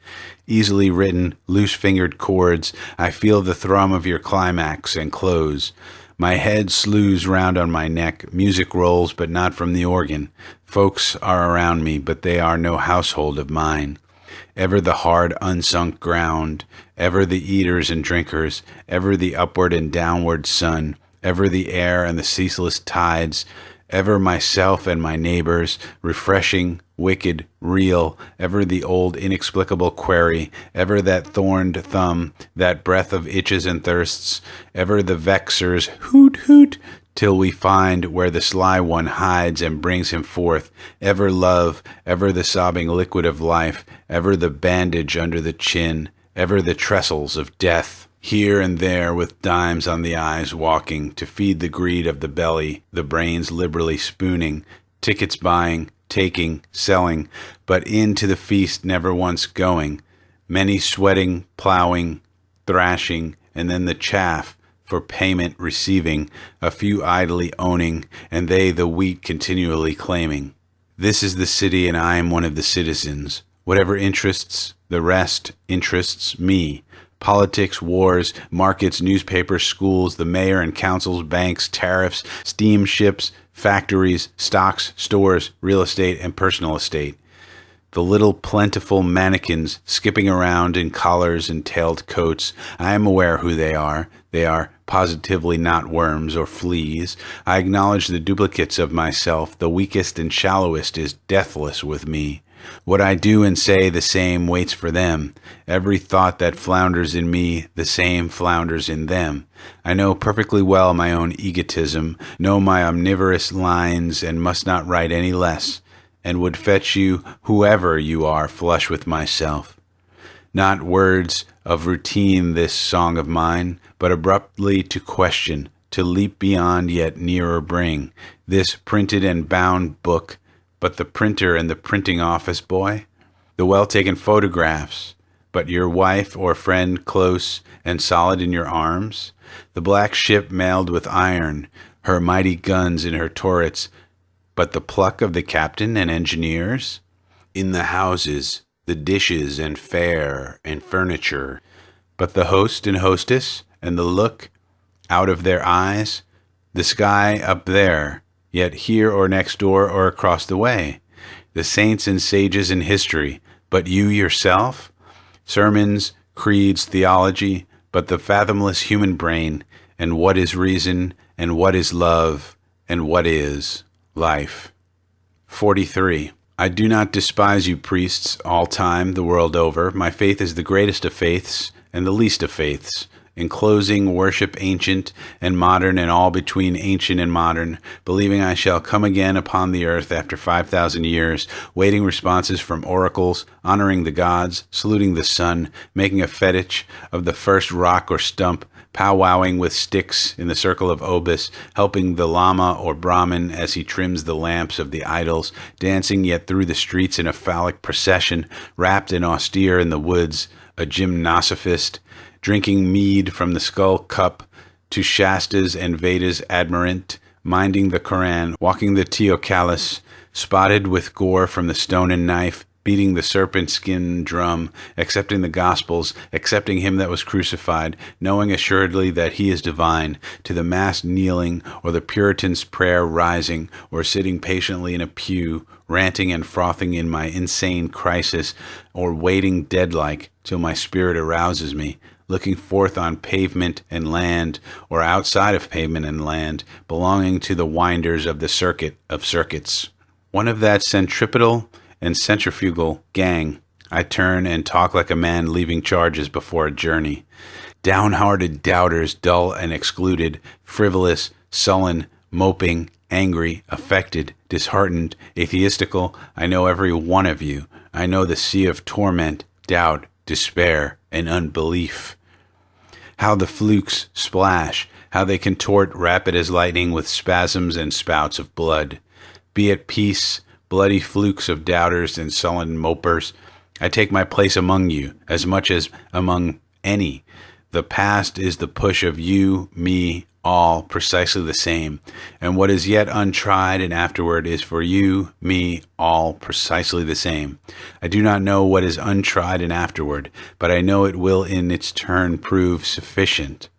Easily written, loose-fingered chords, I feel the thrum of your climax and close. My head slews round on my neck, music rolls, but not from the organ. Folks are around me, but they are no household of mine. Ever the hard, unsunk ground, ever the eaters and drinkers, ever the upward and downward sun, ever the air and the ceaseless tides, ever myself and my neighbors, refreshing, wicked, real, ever the old inexplicable query, ever that thorned thumb, that breath of itches and thirsts, ever the vexer's hoot hoot, till we find where the sly one hides and brings him forth, ever love, ever the sobbing liquid of life, ever the bandage under the chin, ever the trestles of death. Here and there with dimes on the eyes walking, to feed the greed of the belly, the brains liberally spooning, tickets buying, taking, selling, but into the feast never once going, many sweating, plowing, thrashing, and then the chaff for payment receiving, a few idly owning, and they the wheat continually claiming. This is the city, and I am one of the citizens. Whatever interests the rest interests me. Politics, wars, markets, newspapers, schools, the mayor and councils, banks, tariffs, steamships, factories, stocks, stores, real estate, and personal estate. The little plentiful mannequins skipping around in collars and tailed coats, I am aware who they are. They are positively not worms or fleas. I acknowledge the duplicates of myself. The weakest and shallowest is deathless with me. What I do and say the same waits for them. Every thought that flounders in me, the same flounders in them. I know perfectly well my own egotism, know my omnivorous lines, and must not write any less, and would fetch you, whoever you are, flush with myself. Not words of routine this song of mine, but abruptly to question, to leap beyond yet nearer bring, this printed and bound book, but the printer and the printing office boy, the well-taken photographs, but your wife or friend close and solid in your arms, the black ship mailed with iron, her mighty guns in her turrets, but the pluck of the captain and engineers, in the houses, the dishes and fare and furniture, but the host and hostess and the look out of their eyes, the sky up there, yet here or next door or across the way, the saints and sages in history, but you yourself, sermons, creeds, theology, but the fathomless human brain, and what is reason, and what is love, and what is life. 43. I do not despise you priests all time, the world over. My faith is the greatest of faiths and the least of faiths. In closing, worship ancient and modern and all between ancient and modern, believing I shall come again upon the earth after 5,000 years, waiting responses from oracles, honoring the gods, saluting the sun, making a fetish of the first rock or stump, powwowing with sticks in the circle of obis, helping the lama or Brahmin as he trims the lamps of the idols, dancing yet through the streets in a phallic procession, wrapped and austere in the woods, a gymnosophist, drinking mead from the skull cup, to Shastas and Vedas admirant, minding the Koran, walking the Teocallis, spotted with gore from the stone and knife, beating the serpent skin drum, accepting the Gospels, accepting him that was crucified, knowing assuredly that he is divine, to the mass kneeling, or the Puritan's prayer rising, or sitting patiently in a pew, ranting and frothing in my insane crisis, or waiting dead-like till my spirit arouses me, looking forth on pavement and land, or outside of pavement and land, belonging to the winders of the circuit of circuits. One of that centripetal and centrifugal gang, I turn and talk like a man leaving charges before a journey. Downhearted doubters, dull and excluded, frivolous, sullen, moping, angry, affected, disheartened, atheistical, I know every one of you. I know the sea of torment, doubt, despair, and unbelief. How the flukes splash, how they contort rapid as lightning with spasms and spouts of blood. Be at peace, bloody flukes of doubters and sullen mopers. I take my place among you, as much as among any. The past is the push of you, me, all, precisely the same. And what is yet untried and afterward is for you, me, all, precisely the same. I do not know what is untried and afterward, but I know it will in its turn prove sufficient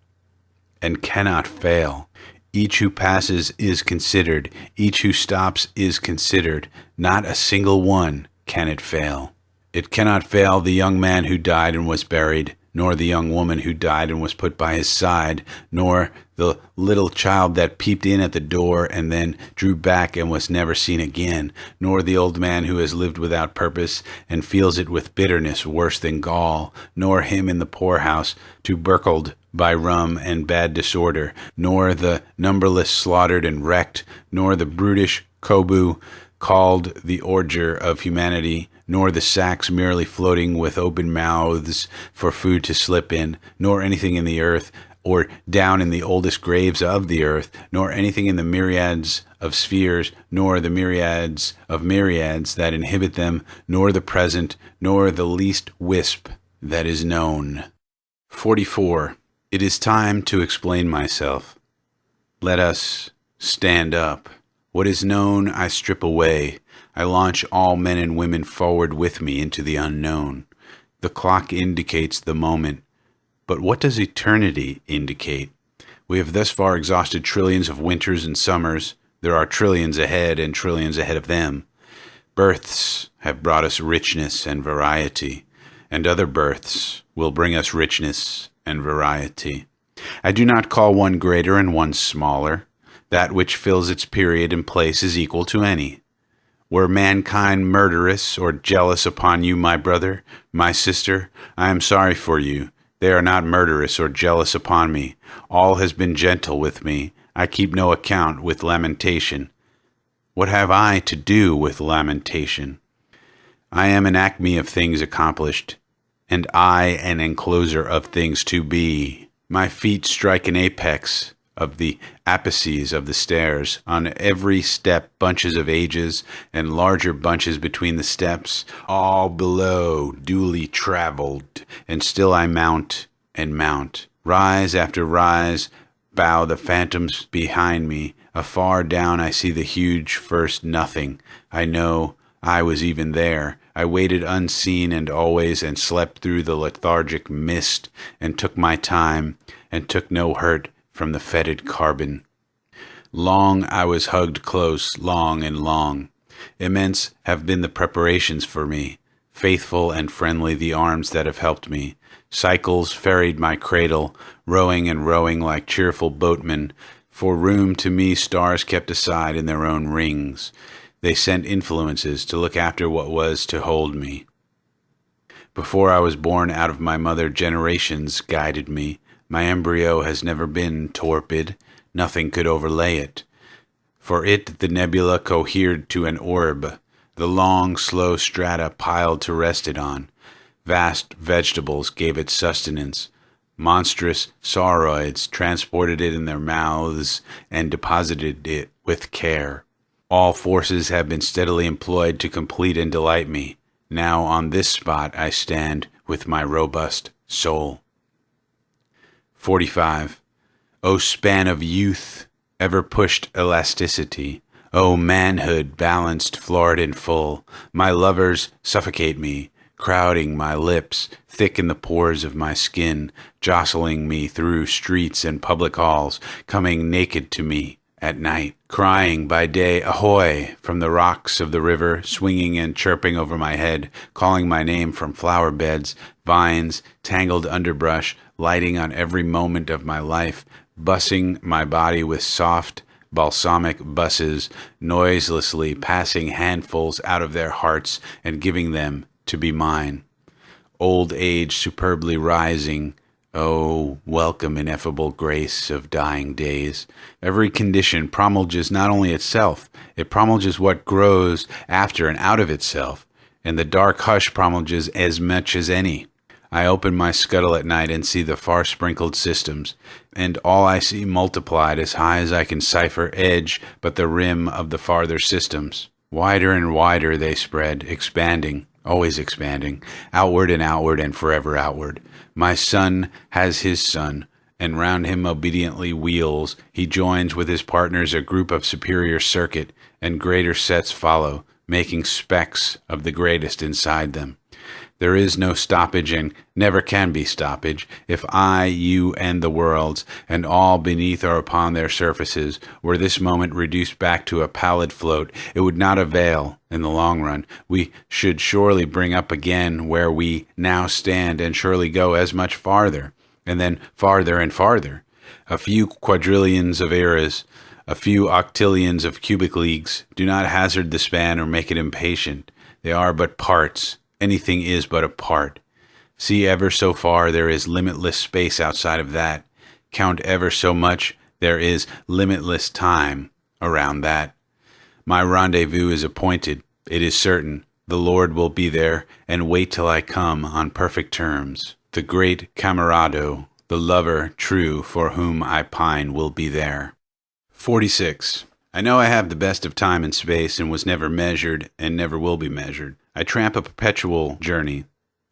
and cannot fail. Each who passes is considered. Each who stops is considered. Not a single one can it fail. It cannot fail the young man who died and was buried, nor the young woman who died and was put by his side, nor the little child that peeped in at the door and then drew back and was never seen again, nor the old man who has lived without purpose and feels it with bitterness worse than gall, nor him in the poorhouse tubercled by rum and bad disorder, nor the numberless slaughtered and wrecked, nor the brutish kobu called the ordure of humanity, nor the sacks merely floating with open mouths for food to slip in, nor anything in the earth, or down in the oldest graves of the earth, nor anything in the myriads of spheres, nor the myriads of myriads that inhabit them, nor the present, nor the least wisp that is known. 44. It is time to explain myself. Let us stand up. What is known I strip away. I launch all men and women forward with me into the unknown. The clock indicates the moment. But what does eternity indicate? We have thus far exhausted trillions of winters and summers. There are trillions ahead and trillions ahead of them. Births have brought us richness and variety, and other births will bring us richness and variety. I do not call one greater and one smaller. That which fills its period and place is equal to any. Were mankind murderous or jealous upon you, my brother, my sister, I am sorry for you. They are not murderous or jealous upon me. All has been gentle with me. I keep no account with lamentation. What have I to do with lamentation? I am an acme of things accomplished, and I an encloser of things to be. My feet strike an apex of the apices of the stairs. On every step bunches of ages, and larger bunches between the steps, all below duly traveled, and still I mount and mount. Rise after rise bow the phantoms behind me. Afar down I see the huge first nothing. I know I was even there. I waited unseen and always, and slept through the lethargic mist, and took my time, and took no hurt from the fetid carbon. Long I was hugged close, long and long. Immense have been the preparations for me, faithful and friendly the arms that have helped me. Cycles ferried my cradle, rowing and rowing like cheerful boatmen. For room to me stars kept aside in their own rings. They sent influences to look after what was to hold me. Before I was born out of my mother, generations guided me. My embryo has never been torpid. Nothing could overlay it. For it the nebula cohered to an orb, the long, slow strata piled to rest it on. Vast vegetables gave it sustenance. Monstrous sauroids transported it in their mouths and deposited it with care. All forces have been steadily employed to complete and delight me. Now on this spot I stand with my robust soul. 45. O span of youth, ever pushed elasticity. O manhood, balanced, florid and full. My lovers suffocate me, crowding my lips, thick in the pores of my skin, jostling me through streets and public halls, coming naked to me at night, crying by day, ahoy, from the rocks of the river, swinging and chirping over my head, calling my name from flower beds, vines, tangled underbrush, lighting on every moment of my life, bussing my body with soft, balsamic busses, noiselessly passing handfuls out of their hearts and giving them to be mine. Old age superbly rising, oh, welcome ineffable grace of dying days. Every condition promulges not only itself, it promulges what grows after and out of itself, and the dark hush promulges as much as any. I open my scuttle at night and see the far-sprinkled systems, and all I see multiplied as high as I can cipher edge but the rim of the farther systems. Wider and wider they spread, expanding, always expanding, outward and forever outward. My sun has his sun, and round him obediently wheels. He joins with his partners a group of superior circuit, and greater sets follow, making specks of the greatest inside them. There is no stoppage and never can be stoppage. If I, you, and the worlds, and all beneath or upon their surfaces, were this moment reduced back to a pallid float, it would not avail in the long run. We should surely bring up again where we now stand and surely go as much farther, and then farther and farther. A few quadrillions of eras, a few octillions of cubic leagues, do not hazard the span or make it impatient. They are but parts. Anything is but a part. See ever so far, there is limitless space outside of that. Count ever so much, there is limitless time around that. My rendezvous is appointed. It is certain. The Lord will be there, and wait till I come on perfect terms. The great camerado, the lover true for whom I pine, will be there. 46. I know I have the best of time and space, and was never measured, and never will be measured. I tramp a perpetual journey.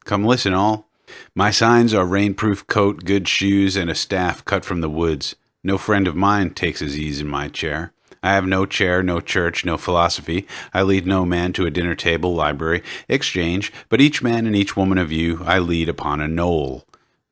Come listen, all. My signs are rainproof coat, good shoes, and a staff cut from the woods. No friend of mine takes his ease in my chair. I have no chair, no church, no philosophy. I lead no man to a dinner table, library, exchange, but each man and each woman of you I lead upon a knoll.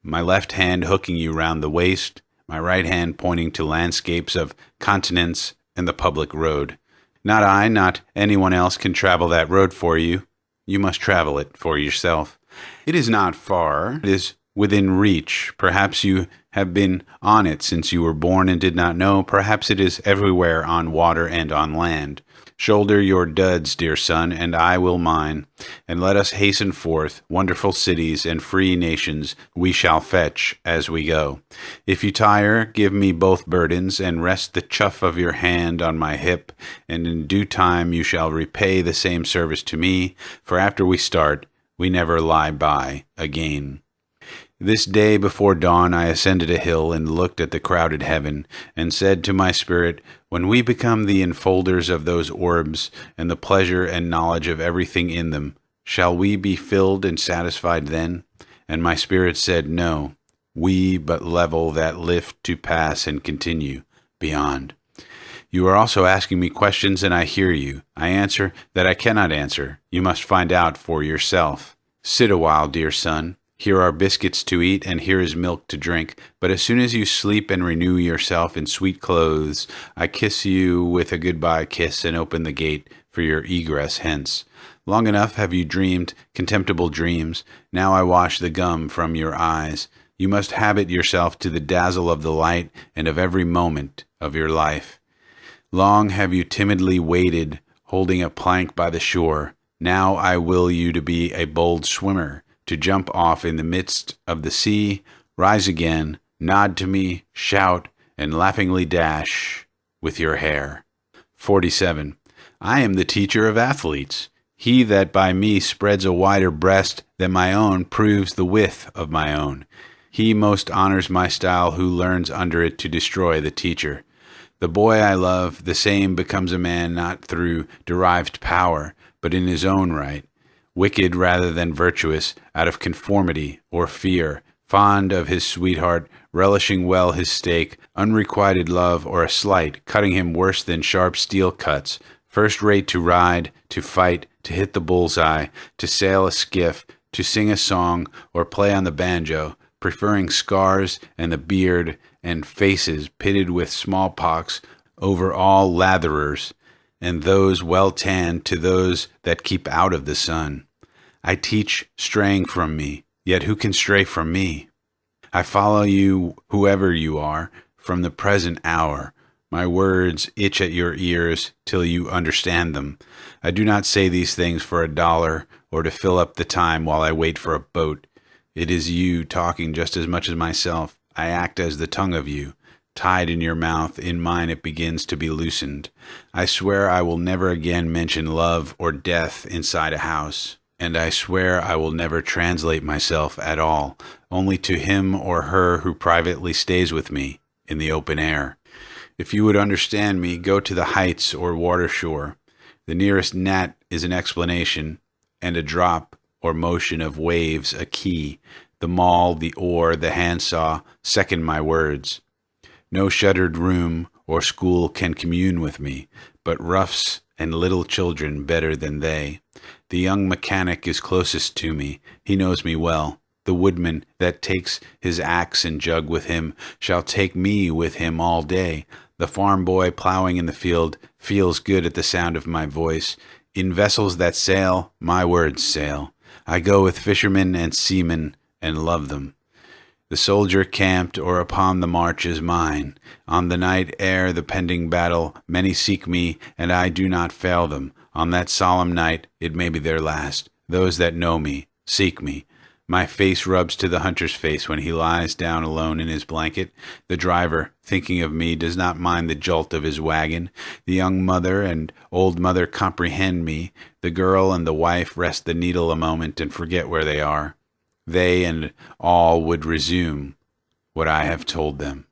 My left hand hooking you round the waist, my right hand pointing to landscapes of continents and the public road. Not I, not anyone else can travel that road for you. You must travel it for yourself. It is not far. It is within reach. Perhaps you have been on it since you were born and did not know. Perhaps it is everywhere on water and on land. Shoulder your duds, dear son, and I will mine, and let us hasten forth. Wonderful cities and free nations we shall fetch as we go. If you tire, give me both burdens, and rest the chuff of your hand on my hip, and in due time you shall repay the same service to me, for after we start, we never lie by again. This day before dawn I ascended a hill and looked at the crowded heaven, and said to my spirit, when we become the enfolders of those orbs, and the pleasure and knowledge of everything in them, shall we be filled and satisfied then? And my spirit said, no, we but level that lift to pass and continue beyond. You are also asking me questions, and I hear you. I answer that I cannot answer. You must find out for yourself. Sit a while, dear son. Here are biscuits to eat, and here is milk to drink. But as soon as you sleep and renew yourself in sweet clothes, I kiss you with a goodbye kiss and open the gate for your egress hence. Long enough have you dreamed contemptible dreams. Now I wash the gum from your eyes. You must habit yourself to the dazzle of the light and of every moment of your life. Long have you timidly waited, holding a plank by the shore. Now I will you to be a bold swimmer, to jump off in the midst of the sea, rise again, nod to me, shout, and laughingly dash with your hair. 47. I am the teacher of athletes. He that by me spreads a wider breast than my own proves the width of my own. He most honors my style who learns under it to destroy the teacher. The boy I love, the same becomes a man not through derived power, but in his own right. Wicked rather than virtuous, out of conformity or fear, fond of his sweetheart, relishing well his stake, unrequited love or a slight, cutting him worse than sharp steel cuts, first rate to ride, to fight, to hit the bullseye, to sail a skiff, to sing a song, or play on the banjo, preferring scars and the beard and faces pitted with smallpox over all latherers, and those well tanned to those that keep out of the sun. I teach straying from me, yet who can stray from me? I follow you, whoever you are, from the present hour. My words itch at your ears till you understand them. I do not say these things for $1 or to fill up the time while I wait for a boat. It is you talking just as much as myself. I act as the tongue of you. Tied in your mouth, in mine it begins to be loosened. I swear I will never again mention love or death inside a house. And I swear I will never translate myself at all, only to him or her who privately stays with me in the open air. If you would understand me, go to the heights or water shore. The nearest gnat is an explanation, and a drop or motion of waves a key. The maul, the oar, the handsaw second my words. No shuttered room or school can commune with me, but roughs and little children better than they. The young mechanic is closest to me. He knows me well. The woodman that takes his axe and jug with him shall take me with him all day. The farm boy plowing in the field feels good at the sound of my voice. In vessels that sail, my words sail. I go with fishermen and seamen and love them. The soldier camped or upon the march is mine. On the night ere the pending battle, many seek me, and I do not fail them. On that solemn night, it may be their last. Those that know me, seek me. My face rubs to the hunter's face when he lies down alone in his blanket. The driver, thinking of me, does not mind the jolt of his wagon. The young mother and old mother comprehend me. The girl and the wife rest the needle a moment and forget where they are. They and all would resume what I have told them.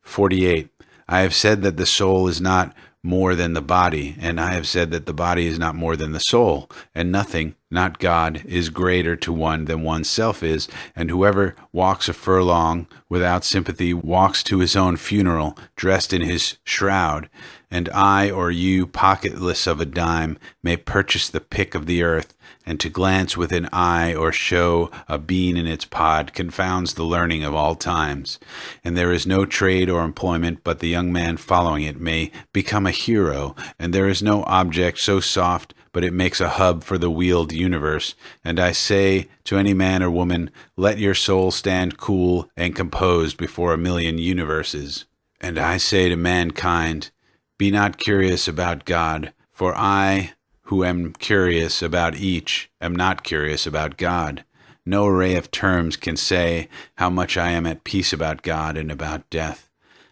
48. I have said that the soul is not more than the body, and I have said that the body is not more than the soul, and nothing, not God, is greater to one than oneself is, and whoever walks a furlong without sympathy walks to his own funeral, dressed in his shroud, and I or you, pocketless of a dime, may purchase the pick of the earth, and to glance with an eye or show a bean in its pod confounds the learning of all times. And there is no trade or employment but the young man following it may become a hero, and there is no object so soft but it makes a hub for the wheeled universe. And I say to any man or woman, let your soul stand cool and composed before a million universes. And I say to mankind, be not curious about God, for I, who am curious about each, am not curious about God. No array of terms can say how much I am at peace about God and about death.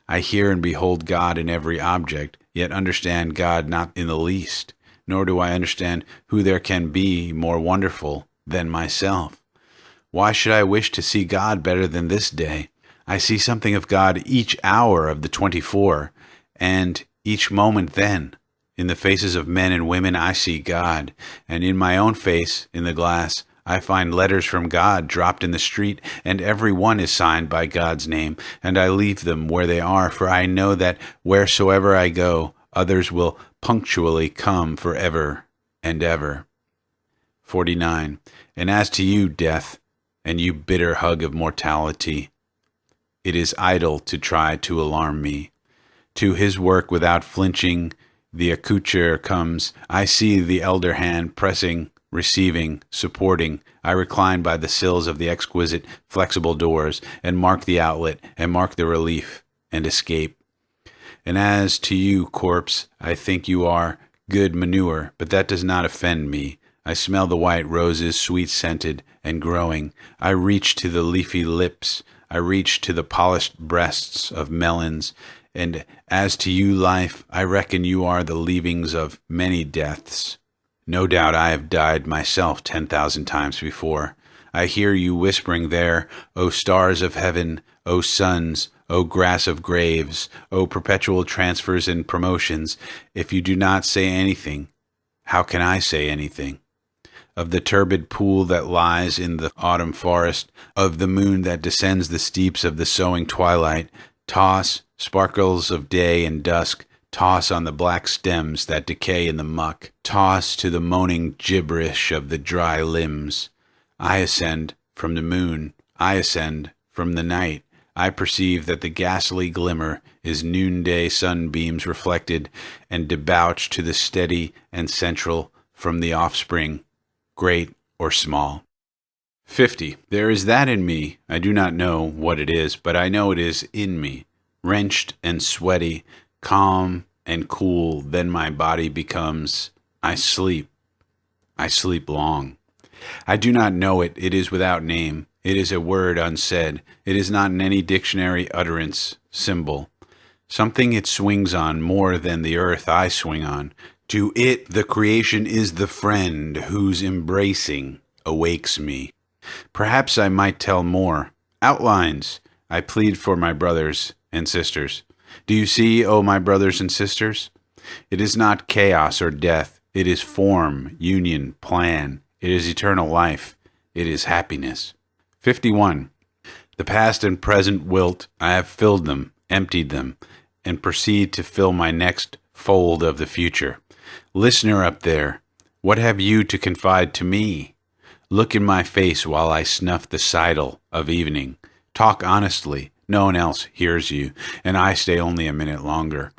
I hear and behold God in every object, yet understand God not in the least, nor do I understand who there can be more wonderful than myself. Why should I wish to see God better than this day? I see something of God each hour of the 24, and each moment then. In the faces of men and women I see God, and in my own face, in the glass, I find letters from God dropped in the street, and every one is signed by God's name, and I leave them where they are, for I know that wheresoever I go, others will punctually come forever and ever. 49. And as to you, death, and you bitter hug of mortality, it is idle to try to alarm me. To his work without flinching, the accoucheur comes. I see the elder hand pressing, receiving, supporting. I recline by the sills of the exquisite, flexible doors, and mark the outlet, and mark the relief, and escape. And as to you, corpse, I think you are good manure, but that does not offend me. I smell the white roses, sweet-scented and growing. I reach to the leafy lips. I reach to the polished breasts of melons. And as to you, life, I reckon you are the leavings of many deaths. No doubt I have died myself 10,000 times before. I hear you whispering there, O stars of heaven, O suns, O grass of graves, O perpetual transfers and promotions. If you do not say anything, how can I say anything? Of the turbid pool that lies in the autumn forest, of the moon that descends the steeps of the sowing twilight, toss, sparkles of day and dusk, toss on the black stems that decay in the muck, toss to the moaning gibberish of the dry limbs. I ascend from the moon, I ascend from the night. I perceive that the ghastly glimmer is noonday sunbeams reflected and debauched to the steady and central from the offspring, great or small. 50. There is that in me, I do not know what it is, but I know it is in me, wrenched and sweaty, calm and cool, then my body becomes, I sleep long. I do not know it, it is without name, it is a word unsaid, it is not in any dictionary utterance, symbol. Something it swings on more than the earth I swing on. To it the creation is the friend whose embracing awakes me. Perhaps I might tell more. Outlines, I plead for my brothers and sisters. Do you see, O my brothers and sisters? It is not chaos or death. It is form, union, plan. It is eternal life. It is happiness. 51. The past and present wilt, I have filled them, emptied them, and proceed to fill my next fold of the future. Listener up there, what have you to confide to me? Look in my face while I snuff the sidle of evening. Talk honestly. No one else hears you, and I stay only a minute longer.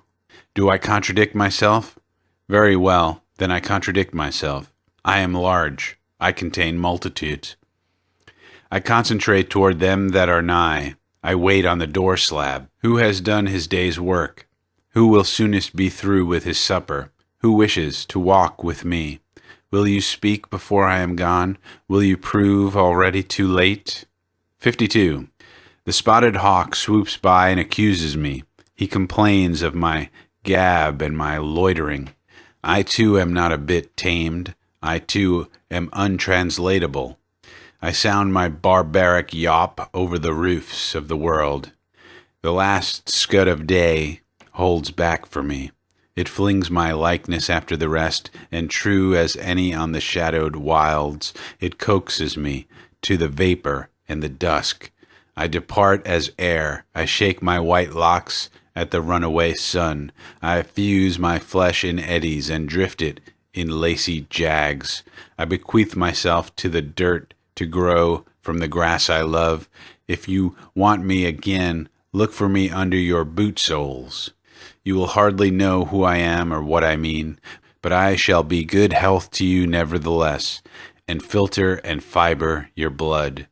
Do I contradict myself? Very well, then I contradict myself. I am large. I contain multitudes. I concentrate toward them that are nigh. I wait on the door slab. Who has done his day's work? Who will soonest be through with his supper? Who wishes to walk with me? Will you speak before I am gone? Will you prove already too late? 52. The spotted hawk swoops by and accuses me. He complains of my gab and my loitering. I too am not a bit tamed. I too am untranslatable. I sound my barbaric yawp over the roofs of the world. The last scud of day holds back for me. It flings my likeness after the rest, and true as any on the shadowed wilds, it coaxes me to the vapor and the dusk. I depart as air. I shake my white locks at the runaway sun. I fuse my flesh in eddies and drift it in lacy jags. I bequeath myself to the dirt to grow from the grass I love. If you want me again, look for me under your boot soles. You will hardly know who I am or what I mean, but I shall be good health to you nevertheless, and filter and fiber your blood.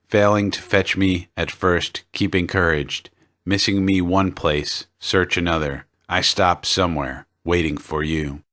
Failing to fetch me at first, keep encouraged. Missing me one place, search another. I stop somewhere, waiting for you.